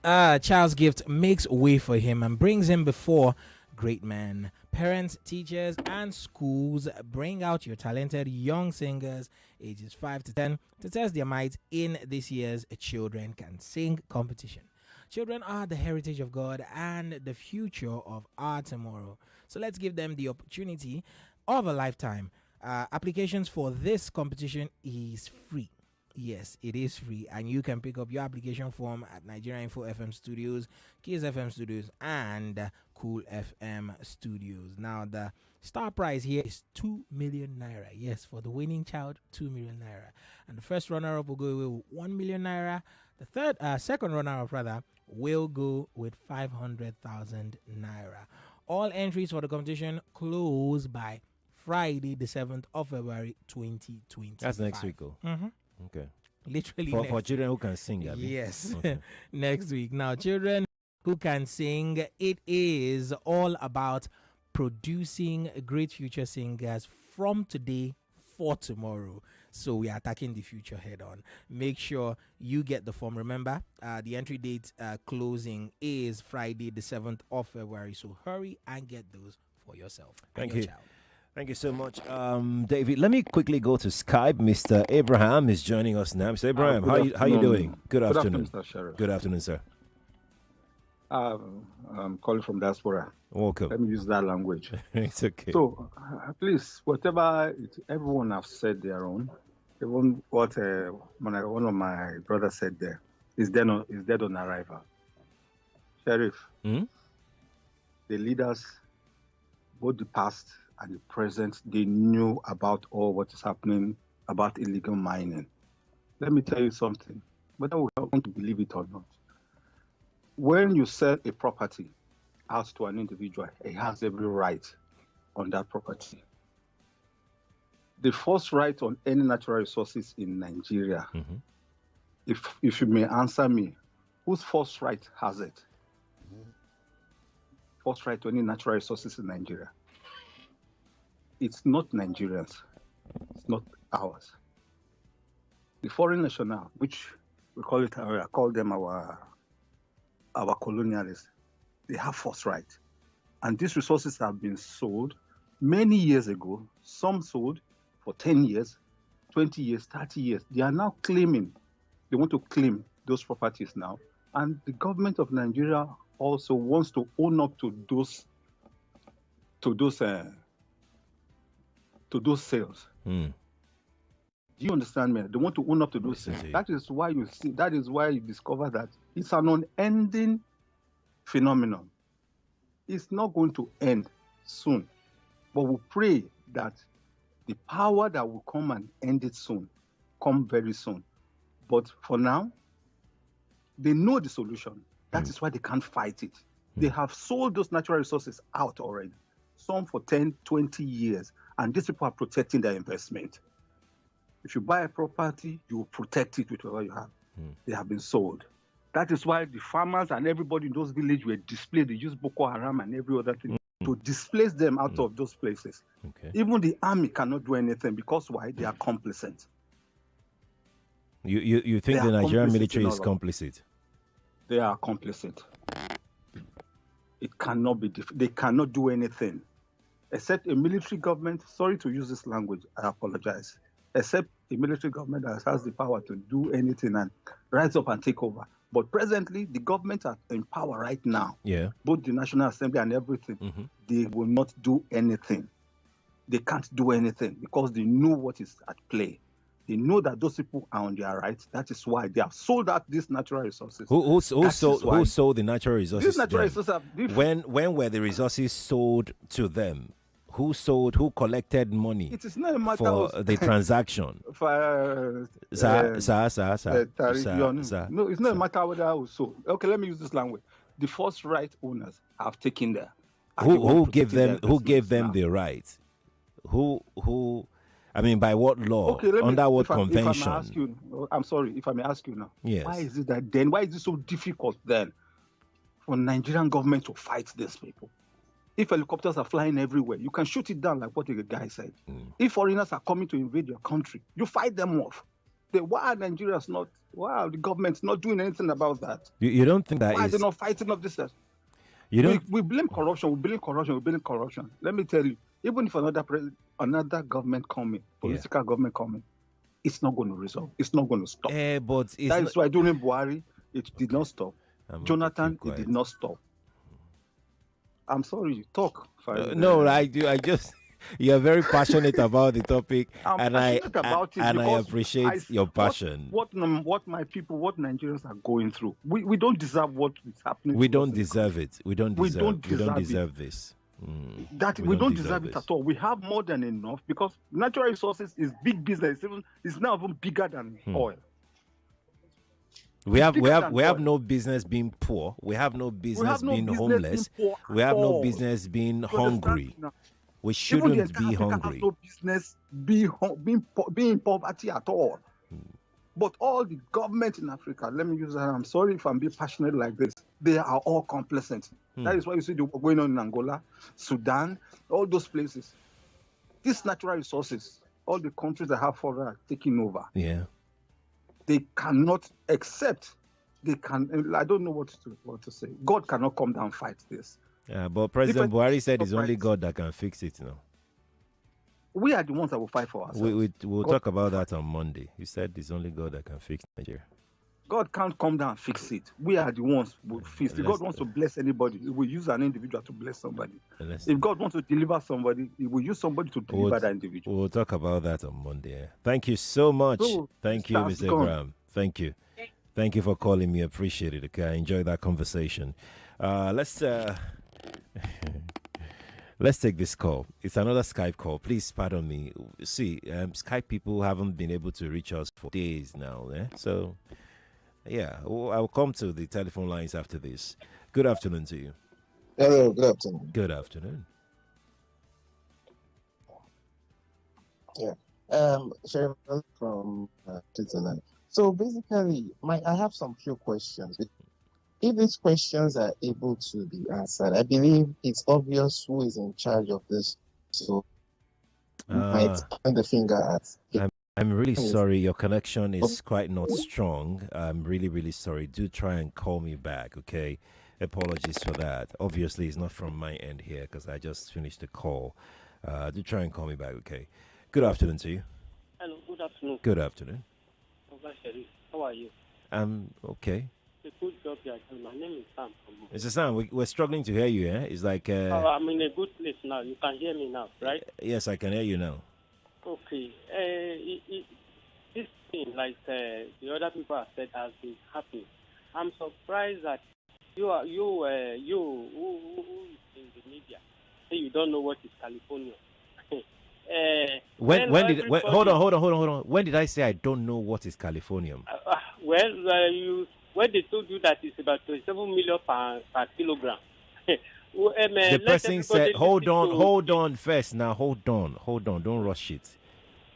Child's gift makes way for him and brings him before great men. Parents, teachers, and schools, bring out your talented young singers ages 5 to 10 to test their might in this year's Children Can Sing competition. Children are the heritage of God and the future of our tomorrow. So let's give them the opportunity of a lifetime. Applications for this competition is free. Yes, it is free, and you can pick up your application form at Nigeria Info FM Studios, Kiss FM Studios, and Cool FM Studios. Now, the star prize here is 2 million naira. Yes, for the winning child, 2 million naira. And the first runner-up will go away with 1 million naira. The second runner-up, will go with 500,000 naira. All entries for the competition close by Friday, the 7th of February, 2020. That's next week, Okay. Literally for children who can sing, Abby. Yes. Okay. Next week. Now, children who can sing, it is all about producing great future singers from today for tomorrow. So we are attacking the future head on. Make sure you get the form. Remember, the entry date closing is Friday, the 7th of February. So hurry and get those for yourself. Thank and you. your child. Thank you so much, David. Let me quickly go to Skype. Mr. Abraham is joining us now. Mr. Abraham, how you doing? Good afternoon. Mr. Sheriff. Good afternoon, sir. I'm calling from diaspora. Welcome. Let me use that language. It's okay. So, please, whatever everyone has said their own, even what one of my brothers said there is dead on arrival. Sheriff, the leaders, both the past and the present, they knew about all what is happening about illegal mining. Let me tell you something, whether we want to believe it or not. When you sell a property out to an individual, he has every right on that property. The first right on any natural resources in Nigeria, if you may answer me, whose first right has it? First right to any natural resources in Nigeria. It's not Nigerians. It's not ours. The foreign national, which we call them our colonialists, they have first right. And these resources have been sold many years ago. Some sold for 10 years, 20 years, 30 years. They are now claiming, they want to claim those properties now. And the government of Nigeria also wants to own up to those sales. Do you understand me? They want to own up to those sales. That is why you discover that it's an unending phenomenon. It's not going to end soon. But we pray that the power that will come and end it soon, come very soon. But for now, they know the solution. That is why they can't fight it. They have sold those natural resources out already, some for 10, 20 years. And these people are protecting their investment. If you buy a property, you will protect it with whatever you have. They have been sold. That is why the farmers and everybody in those villages were displaced. They used Boko Haram and every other thing to displace them out of those places. Okay. Even the army cannot do anything because why? They are complicit. You think the Nigerian military is complicit? They are complicit. It cannot be. They cannot do anything. Except a military government, sorry to use this language, I apologize, except a military government that has the power to do anything and rise up and take over. But presently, the government are in power right now. Yeah. Both the National Assembly and everything, they will not do anything. They can't do anything because they know what is at play. They know that those people are on their rights. That is why they have sold out these natural resources. Who sold the natural resources? These natural resources when were the resources sold to them? Who collected money it is not a matter for of the transaction? No, it's not a matter whether I was sold. Okay, let me use this language. The first right owners have taken there. Who gave them the right? Who? I mean, by what law? Okay, under what convention? I'm sorry, if I may ask you now. Yes. Why is it so difficult then for Nigerian government to fight these people? If helicopters are flying everywhere, you can shoot it down like what the guy said. If foreigners are coming to invade your country, you fight them off. Why are Nigerians not, why are the government not doing anything about that? You don't think that why are they not fighting up this? We blame corruption, we blame corruption. Let me tell you, even if another government coming, political government coming, it's not going to resolve. It's not going to stop. But that is why during Buhari, it did not stop. Jonathan, it did not stop. I'm sorry, talk. No, I do. I just, you're very passionate about the topic, and I appreciate your passion. What my people, what Nigerians are going through, we don't deserve what is happening. We don't deserve it. We don't deserve this. We don't deserve it at all. We have more than enough because natural resources is big business. It's now even bigger than oil. We have no business being poor. We have no business being homeless. We have no business being hungry. We shouldn't be hungry. No business being in poverty at all. But all the government in Africa, let me use that. I'm sorry if I'm being passionate like this. They are all complacent. That is why you see the war going on in Angola, Sudan, all those places. These natural resources, all the countries that have foreign are taking over. Yeah. They cannot accept. They can. I don't know what to say. God cannot come down and fight this. Yeah, but President Buhari said it's only God that can fix it now. We are the ones that will fight for ourselves. We'll talk about that on Monday. He said it's only God that can fix Nigeria. God can't come down and fix it. We are the ones who fix it. If God wants to bless anybody, He will use an individual to bless somebody. If God wants to deliver somebody, He will use somebody to deliver that individual. We'll talk about that on Monday. Thank you so much. Thank you, Mr. Abraham. Thank you. Thank you for calling me. Appreciate it. Okay, I enjoyed that conversation. Let's take this call. It's another Skype call. Please pardon me. See, Skype people haven't been able to reach us for days now. So, yeah, I'll come to the telephone lines after this. Good afternoon to you. Hello, good afternoon. Good afternoon. Yeah. Sharon from Twitter. So basically, I have some few questions. If these questions are able to be answered, I believe it's obvious who is in charge of this. So, might point the finger at. I'm really sorry. Your connection is quite not strong. I'm really, really sorry. Do try and call me back, okay? Apologies for that. Obviously, it's not from my end here because I just finished the call. Do try and call me back, okay? Good afternoon to you. Hello, good afternoon. Good afternoon. How are you? I'm okay. It's a good job you're doing. My name is Sam. Mr. Sam, we're struggling to hear you, eh? It's like... I'm in a good place now. You can hear me now, right? Yes, I can hear you now. Okay. This thing, like the other people have said, has been happening. I'm surprised that you who is in the media say you don't know what is California. Hold on. When did I say I don't know what is Californium? When they told you that it's about 27 million per kilogram. The person said, hold on first. Now, hold on. Don't rush it.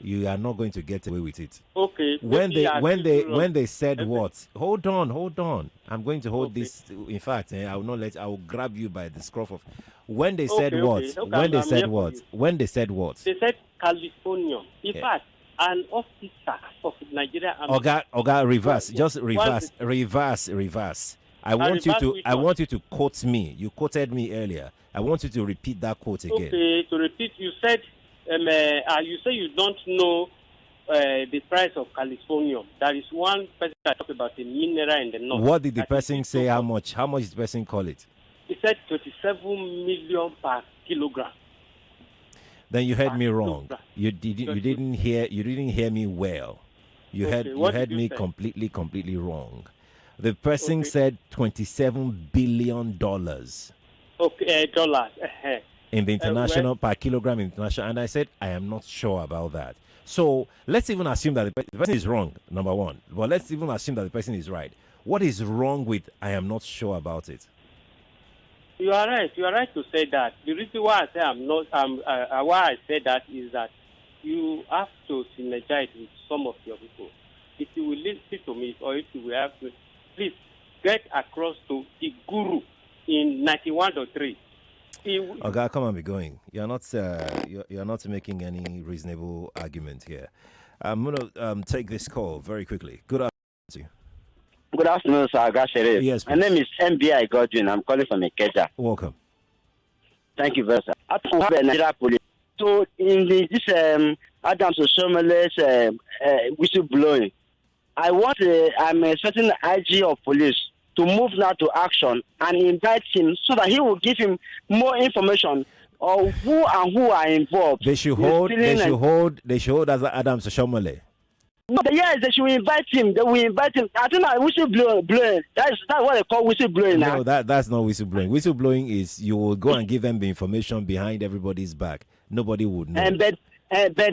You are not going to get away with it. Okay. When they said what? Hold on. I'm going to hold this. In fact, I will grab you by the scruff of. When they said what? When they said what? When they said what? They said California. In fact, an officer of Nigeria. Oga, reverse. Just reverse. I want you to quote me. You quoted me earlier. I want you to repeat that quote again. Okay, to repeat, you said you say you don't know the price of Californium. There is one person that talked about the mineral in the north. What did the person say? How much? How much did the person call it? He said 27 million per kilogram. Then you heard me wrong. You didn't hear me well. You heard me completely wrong. The person said $27 billion. Okay, dollars. In the international, per kilogram international. And I said, I am not sure about that. So let's even assume that the person is wrong, number one. But let's even assume that the person is right. What is wrong with I am not sure about it? You are right. You are right to say that. The reason why I say why I say that is that you have to synergize with some of your people. If you will listen to me, or if you will have to, please get across to the guru in 91.3. Okay, come on, be going. You're not you're not making any reasonable argument here. I'm gonna take this call very quickly. Good afternoon to you. Good afternoon, sir. Agashere. Yes, my name is MBI Godwin. I'm calling from Ikeja. Welcome. Thank you very much, sir. I don't have a Nigeria police. So in this Adams Oshomele's whistleblowing, I'm expecting the IG of police to move now to action and invite him so that he will give him more information of who are involved. They should hold as Adams Oshomele. No, yes, they should invite him. They will invite him. I think that whistleblowing. That's what they call whistleblowing now. No, that's not whistleblowing. Whistleblowing is you will go and give them the information behind everybody's back. Nobody would know. But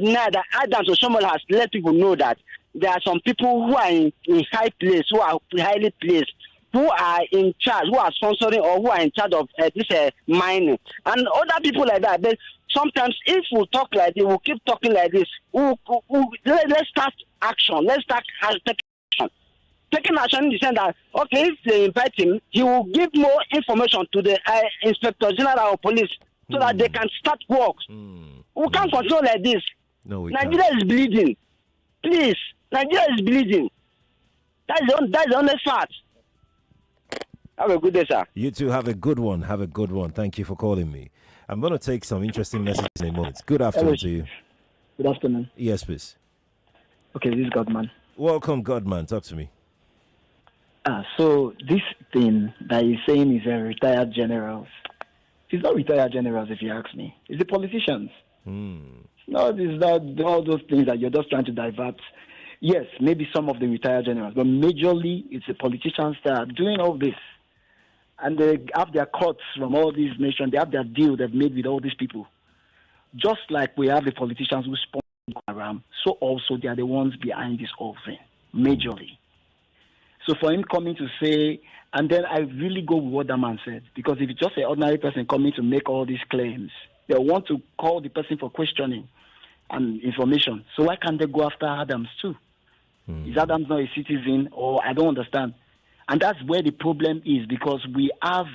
now that Adams Oshomole has let people know that there are some people who are in high place, who are highly placed, who are in charge, who are sponsoring or who are in charge of this mining, and other people like that. But sometimes if we talk like this, we'll keep talking like this. Let's start action. Let's start taking action. Taking action in the sense that, okay, if they invite him, he will give more information to the Inspector General of Police so that they can start work. We can't control like this. No, Nigeria is bleeding. Please, Nigeria is bleeding. That's the honest fact. Have a good day, sir. You too. Have a good one. Have a good one. Thank you for calling me. I'm going to take some interesting messages in a moment. Good afternoon to you. Good afternoon. Yes, please. Okay, this is Godman. Welcome, Godman. Talk to me. So this thing that he's saying is retired generals. It's not retired generals, if you ask me. It's the politicians. No, it's not all those things that you're just trying to divert. Yes, maybe some of the retired generals, but majorly it's the politicians that are doing all this. And they have their cuts from all these nations. They have their deal they've made with all these people. Just like we have the politicians who sponsor Boko Haram, so also they are the ones behind this whole thing, majorly. So for him coming to say, and then I really go with what that man said, because if it's just an ordinary person coming to make all these claims, they want to call the person for questioning and information. So why can't they go after Adams too? Is Adams not a citizen, or I don't understand? And that's where the problem is, because we have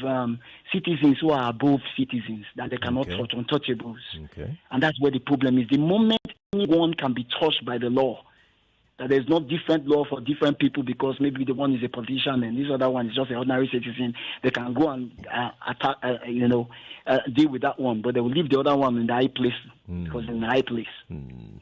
citizens who are above citizens, that they cannot touch, untouchables. And that's where the problem is. The moment anyone can be touched by the law, that there's no different law for different people, because maybe the one is a politician and this other one is just an ordinary citizen, they can go and attack, deal with that one, but they will leave the other one in the high place, because in the high place.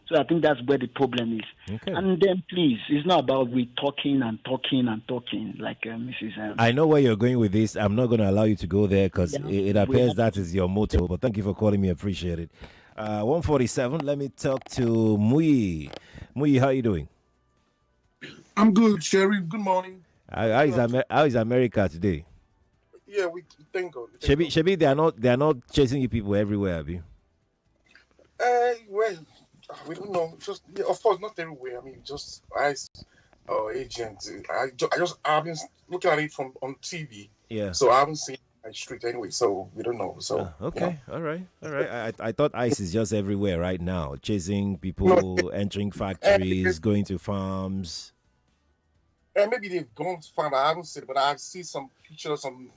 So I think that's where the problem is. And then please, it's not about we talking and talking and talking like Mrs. I know where you're going with this. I'm not going to allow you to go there, because it appears that is your motto, but thank you for calling me. I appreciate it. 147, let me talk to Muyi. Muyi, how are you doing? I'm good, Sherry. Good morning. How is America today? Yeah, we thank God. Shebi, they are not chasing you people everywhere, have you? Well, we don't know. Just of course, not everywhere. I mean, just ICE agents. I've been looking at it on TV. Yeah. So I haven't seen my street anyway. So we don't know. So okay, all right. I thought ICE is just everywhere right now, chasing people, entering factories, going to farms. Maybe they've gone to farm. I haven't seen it, but I've seen some pictures, some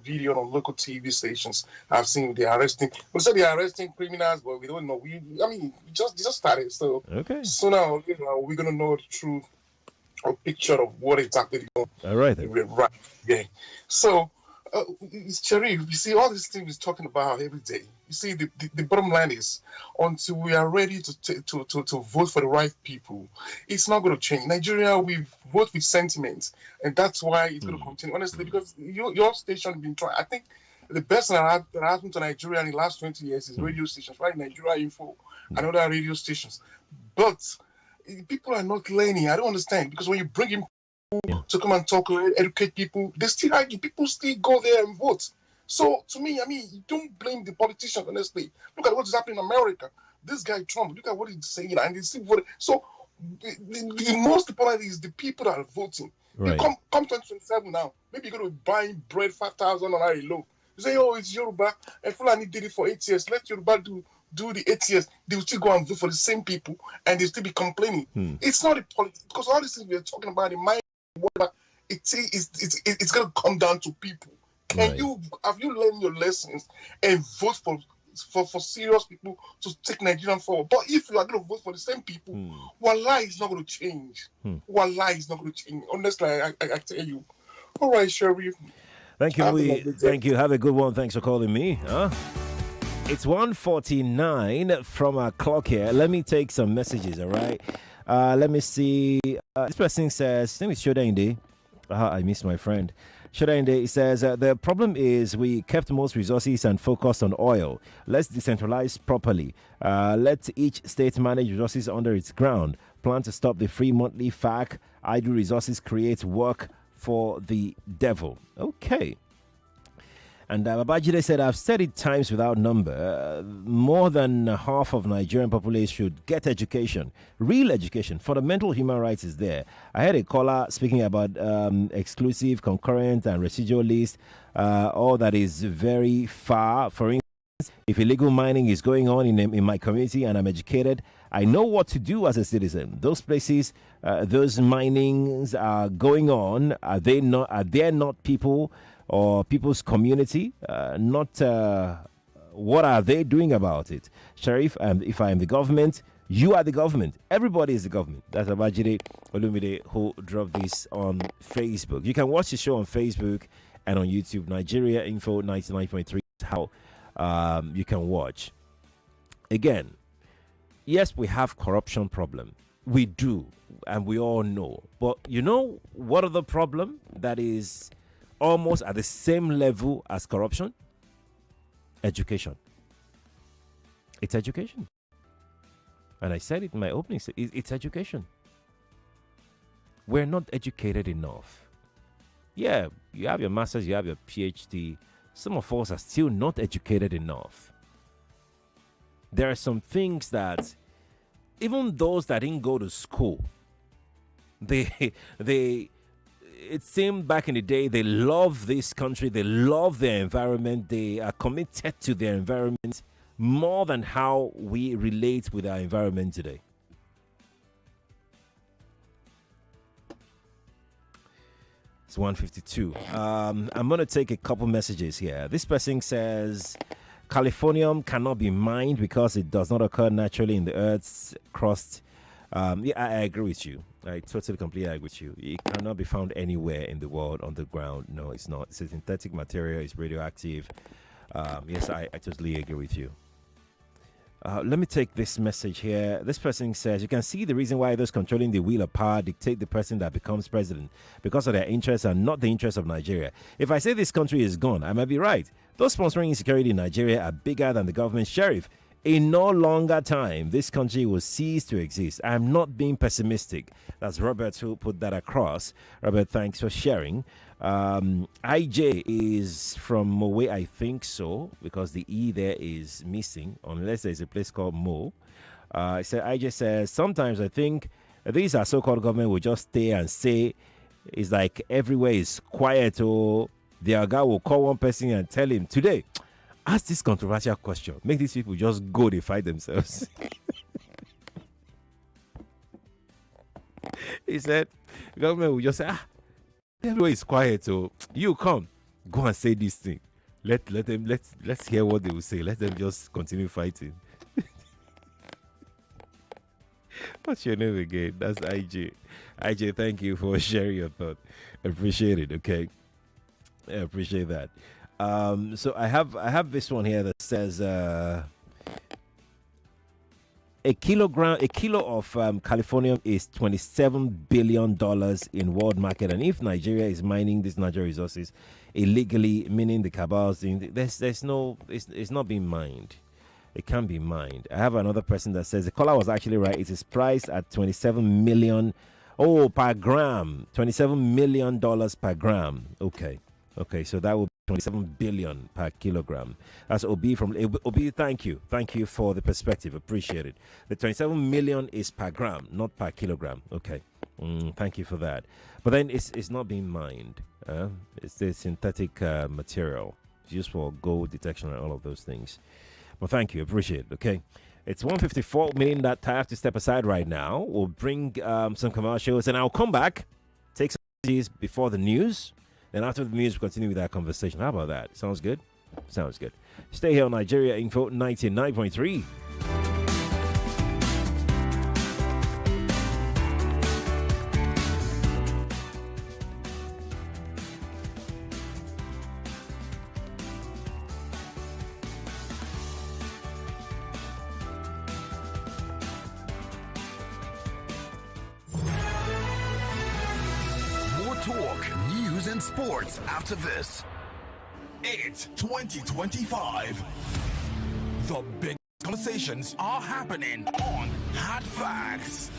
video on local TV stations. I've seen they're arresting. We said they're arresting criminals, but we don't know. We just started. So so now we're gonna know the true picture of what exactly they're doing. All right. Then. Right. Yeah. So, Sharif, you see all these things we're talking about every day. You see, the bottom line is, until we are ready to vote for the right people, it's not going to change. Nigeria, we vote with sentiment, and that's why it's going to continue. Honestly, because your station has been trying. I think the best that happened to Nigeria in the last 20 years is radio stations, right? Nigeria Info and other radio stations. But people are not learning. I don't understand, because when you bring in people to come and talk, educate people, they still argue. People still go there and vote. So, to me, you don't blame the politicians, honestly. Look at what is happening in America. This guy, Trump, look at what he's saying, and they still voting. So, the most important is the people that are voting. Right. You come 2027 now, maybe you're going to be buying bread, 5,000 on a low. You say, oh, it's Yoruba, and Fulani did it for 8 years. Let Yoruba do the 8 years. They will still go and vote for the same people, and they'll still be complaining. It's not a politics, because all these things we're talking about in my whatever, it's going to come down to people. Have you learned your lessons and vote for serious people to take Nigerian forward? But if you are going to vote for the same people, Wallah is not going to change. Wallah is not going to change. Honestly, I tell you. All right, Sherry. Thank you, Thank you. Have a good one. Thanks for calling me. It's 1:49 from our clock here. Let me take some messages, all right? Let me see. This person says, name is Shodainde. I miss my friend. Shodainde says, the problem is we kept most resources and focused on oil. Let's decentralize properly. Let each state manage resources under its ground. Plan to stop the free monthly FAC. Idle resources create work for the devil. Okay. And Babajide said, I've said it times without number. More than half of Nigerian population should get education. Real education. Fundamental human rights is there. I had a caller speaking about exclusive, concurrent, and residual list. All that is very far. For instance, if illegal mining is going on in my community and I'm educated, I know what to do as a citizen. Those places, those minings are going on. Are they not people or people's community? What are they doing about it? Sheriff, if I am the government, you are the government. Everybody is the government. That's Abajide Olumide who dropped this on Facebook. You can watch the show on Facebook and on YouTube. Nigeria Info 99.3 is how you can watch. Again, yes, we have corruption problem. We do, and we all know. But you know what other problem that is almost at the same level as corruption? Education. It's education. And I said it in my opening, it's education. We're not educated enough. Yeah, you have your master's, you have your PhD. Some of us are still not educated enough. There are some things that even those that didn't go to school, it seemed back in the day they love this country, they love their environment, they are committed to their environment more than how we relate with our environment today. It's 1:52. I'm going to take a couple messages here. This person says, Californium cannot be mined because it does not occur naturally in the Earth's crust. Yeah, I agree with you. I totally, completely agree with you. It cannot be found anywhere in the world on the ground. No, it's not. It's a synthetic material. It's radioactive. Yes, I totally agree with you. Let me take this message here. This person says, you can see the reason why those controlling the wheel of power dictate the person that becomes president because of their interests and not the interests of Nigeria. If I say this country is gone, I might be right. Those sponsoring insecurity in Nigeria are bigger than the government sheriff. In no longer time, this country will cease to exist. I'm not being pessimistic. That's Robert who put that across. Robert, thanks for sharing. IJ is from Moe, I think so, because the E there is missing, unless there's a place called Mo. IJ says, sometimes I think these are so-called government will just stay and say, it's like everywhere is quiet, or the guy will call one person and tell him, today, ask this controversial question. Make these people just go, they fight themselves. He said, the government will just say, everywhere is quiet, so you come, go and say this thing. Let's hear what they will say. Let them just continue fighting. What's your name again? That's IJ. IJ, thank you for sharing your thought. I appreciate it. Okay, I appreciate that. So I have this one here that says a kilo of Californium is $27 billion in world market, and if Nigeria is mining these natural resources illegally, meaning the cabals, there's no, it's not being mined. It can't be mined. I have another person that says the caller was actually right. It is priced at $27 million per gram. $27 million per gram. Okay, so that will be 27 billion per kilogram. That's Obi from Obi. Thank you for the perspective. Appreciate it. The 27 million is per gram, not per kilogram. Okay, thank you for that. But then it's not being mined. It's the synthetic material used for gold detection and all of those things. Well, thank you. Appreciate it. Okay, it's 1:54, meaning that I have to step aside right now. We'll bring some commercials and I'll come back, take some messages before the news. Then after the news, we'll continue with our conversation. How about that? Sounds good? Sounds good. Stay here on Nigeria Info 99.3. Talk, news, and sports after this. It's 2025. The big conversations are happening on Hard Facts.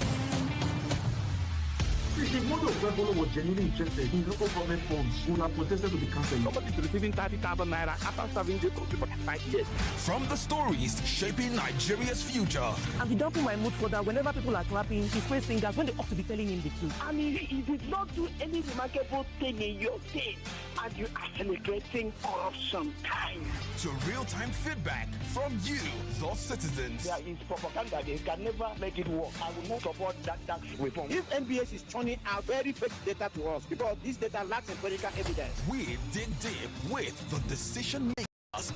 The model of Rebolo was genuinely interested in local government funds who have protested to be cancelled. Somebody is receiving 30,000 naira after serving the country for 5 years. From the stories shaping Nigeria's future. And the dumping my mood for that whenever people are clapping, he's praise singers when they ought to be telling him the truth. I mean, he did not do any remarkable thing in your state, and you are celebrating corruption time. To real-time feedback from you, the citizens. There is propaganda. They can never make it work. I will not support that tax reform. If NBS is turning out very fake data to us, because this data lacks empirical evidence. We dig deep with the decision makers.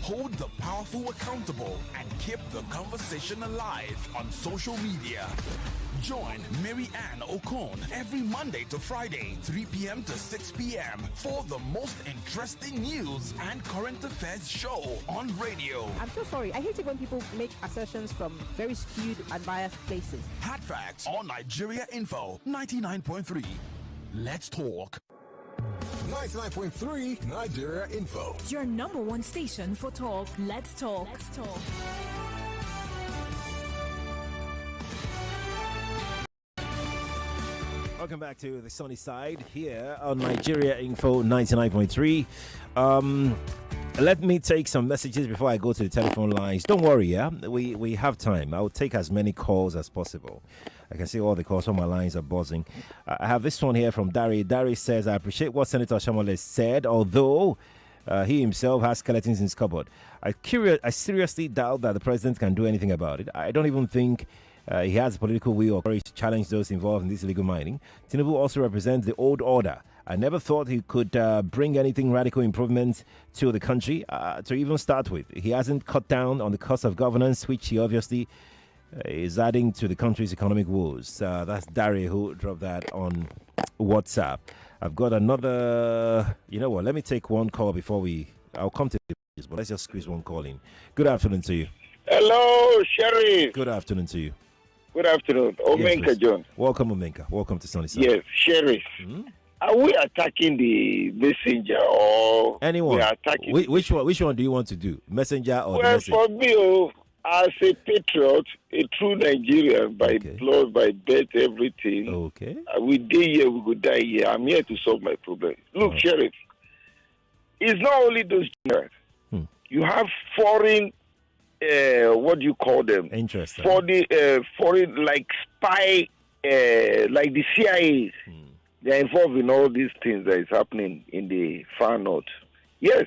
Hold the powerful accountable and keep the conversation alive on social media. Join Mary Ann Okon every Monday to Friday, 3 p.m. to 6 p.m. for the most interesting news and current affairs show on radio. I'm so sorry. I hate it when people make assertions from very skewed and biased places. Hard Facts on Nigeria Info 99.3. Let's talk. 99.3 Nigeria Info. Your number one station for talk. Let's talk. Let's talk. Welcome back to the sunny side here on Nigeria Info 99.3. Let me take some messages before I go to the telephone lines. Don't worry, yeah? We have time. I'll take as many calls as possible. I can see all the calls on my lines are buzzing. I have this one here from Dari. Dari says, I appreciate what Senator Shamole said, although he himself has skeletons in his cupboard. I seriously doubt that the president can do anything about it. I don't even think he has the political will or courage to challenge those involved in this illegal mining. Tinubu also represents the old order. I never thought he could bring anything radical improvements to the country to even start with. He hasn't cut down on the cost of governance, which he obviously is adding to the country's economic woes. That's Dari who dropped that on WhatsApp. I've got another. You know what? Let me take one call before I'll come to this, but let's just squeeze one call in. Good afternoon to you. Hello, Sheriff. Good afternoon to you. Good afternoon. Omenka yes, John. Welcome, Omenka. Welcome to Sunnyside. Yes, Sheriff. Are we attacking the messenger or anyone? We are attacking which one do you want to do? Messenger or the well, message? for me, as a patriot, a true Nigerian by blood, by birth, everything. Okay. We die here, we go die here. I'm here to solve my problem. Look, Sheriff, it's not only those generals. You have foreign, what do you call them? Interesting. For the foreign, like spy, like the CIA. They're involved in all these things that is happening in the far north. Yes.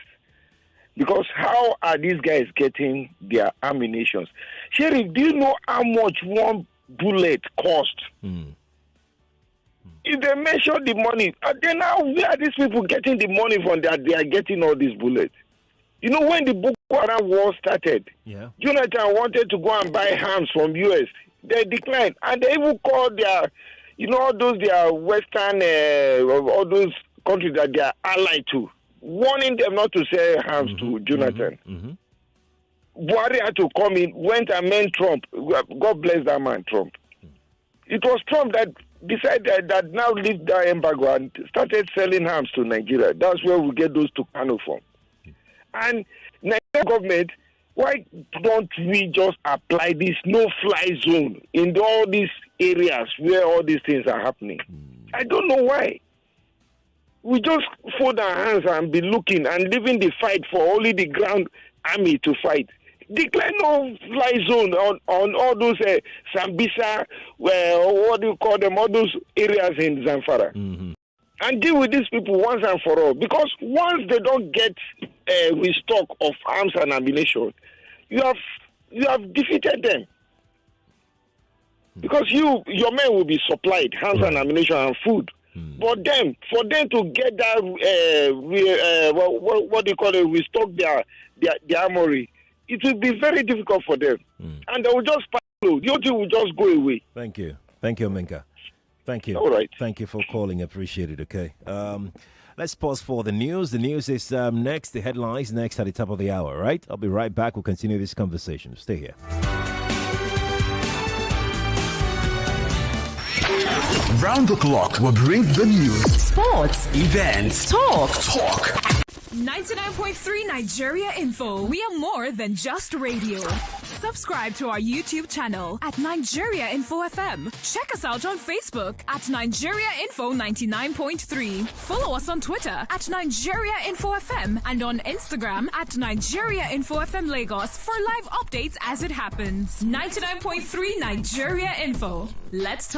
Because how are these guys getting their ammunitions? Sheriff, do you know how much one bullet cost? If they measure the money, then how where are these people getting the money from that they are getting all these bullets? You know, when the Boko Haram war started, Jonathan wanted to go and buy arms from US. They declined. And they even called their, you know, all those their Western, all those countries that they are allied to, warning them not to sell arms to Jonathan. Buhari had to come in, went and met Trump. God bless that man, Trump. It was Trump that decided that now lift that embargo and started selling arms to Nigeria. That's where we get those Tucano from. And Nigeria government, why don't we just apply this no-fly zone in all these areas where all these things are happening? I don't know why. We just fold our hands and be looking and leaving the fight for only the ground army to fight. Declare no-fly zone on all those Sambisa, what do you call them, all those areas in Zamfara. And deal with these people once and for all. Because once they don't get restock of arms and ammunition, you have defeated them. Because your men will be supplied arms and ammunition and food. But then, for them to get that, what do you call it, restock their armory, it will be very difficult for them. And they will just follow. The whole thing will just go away. Thank you. Thank you, Minka. Thank you. All right. Thank you for calling. Appreciate it. Okay. Let's pause for the news. The news is next. The headlines next at the top of the hour, right? I'll be right back. We'll continue this conversation. Stay here. Round the clock, we'll bring the news, sports, events, talk. 99.3 Nigeria Info. We are more than just radio. Subscribe to our YouTube channel at Nigeria Info FM. Check us out on Facebook at Nigeria Info 99.3. Follow us on Twitter at Nigeria Info FM and on Instagram at Nigeria Info FM Lagos for live updates as it happens. 99.3 Nigeria Info. Let's talk.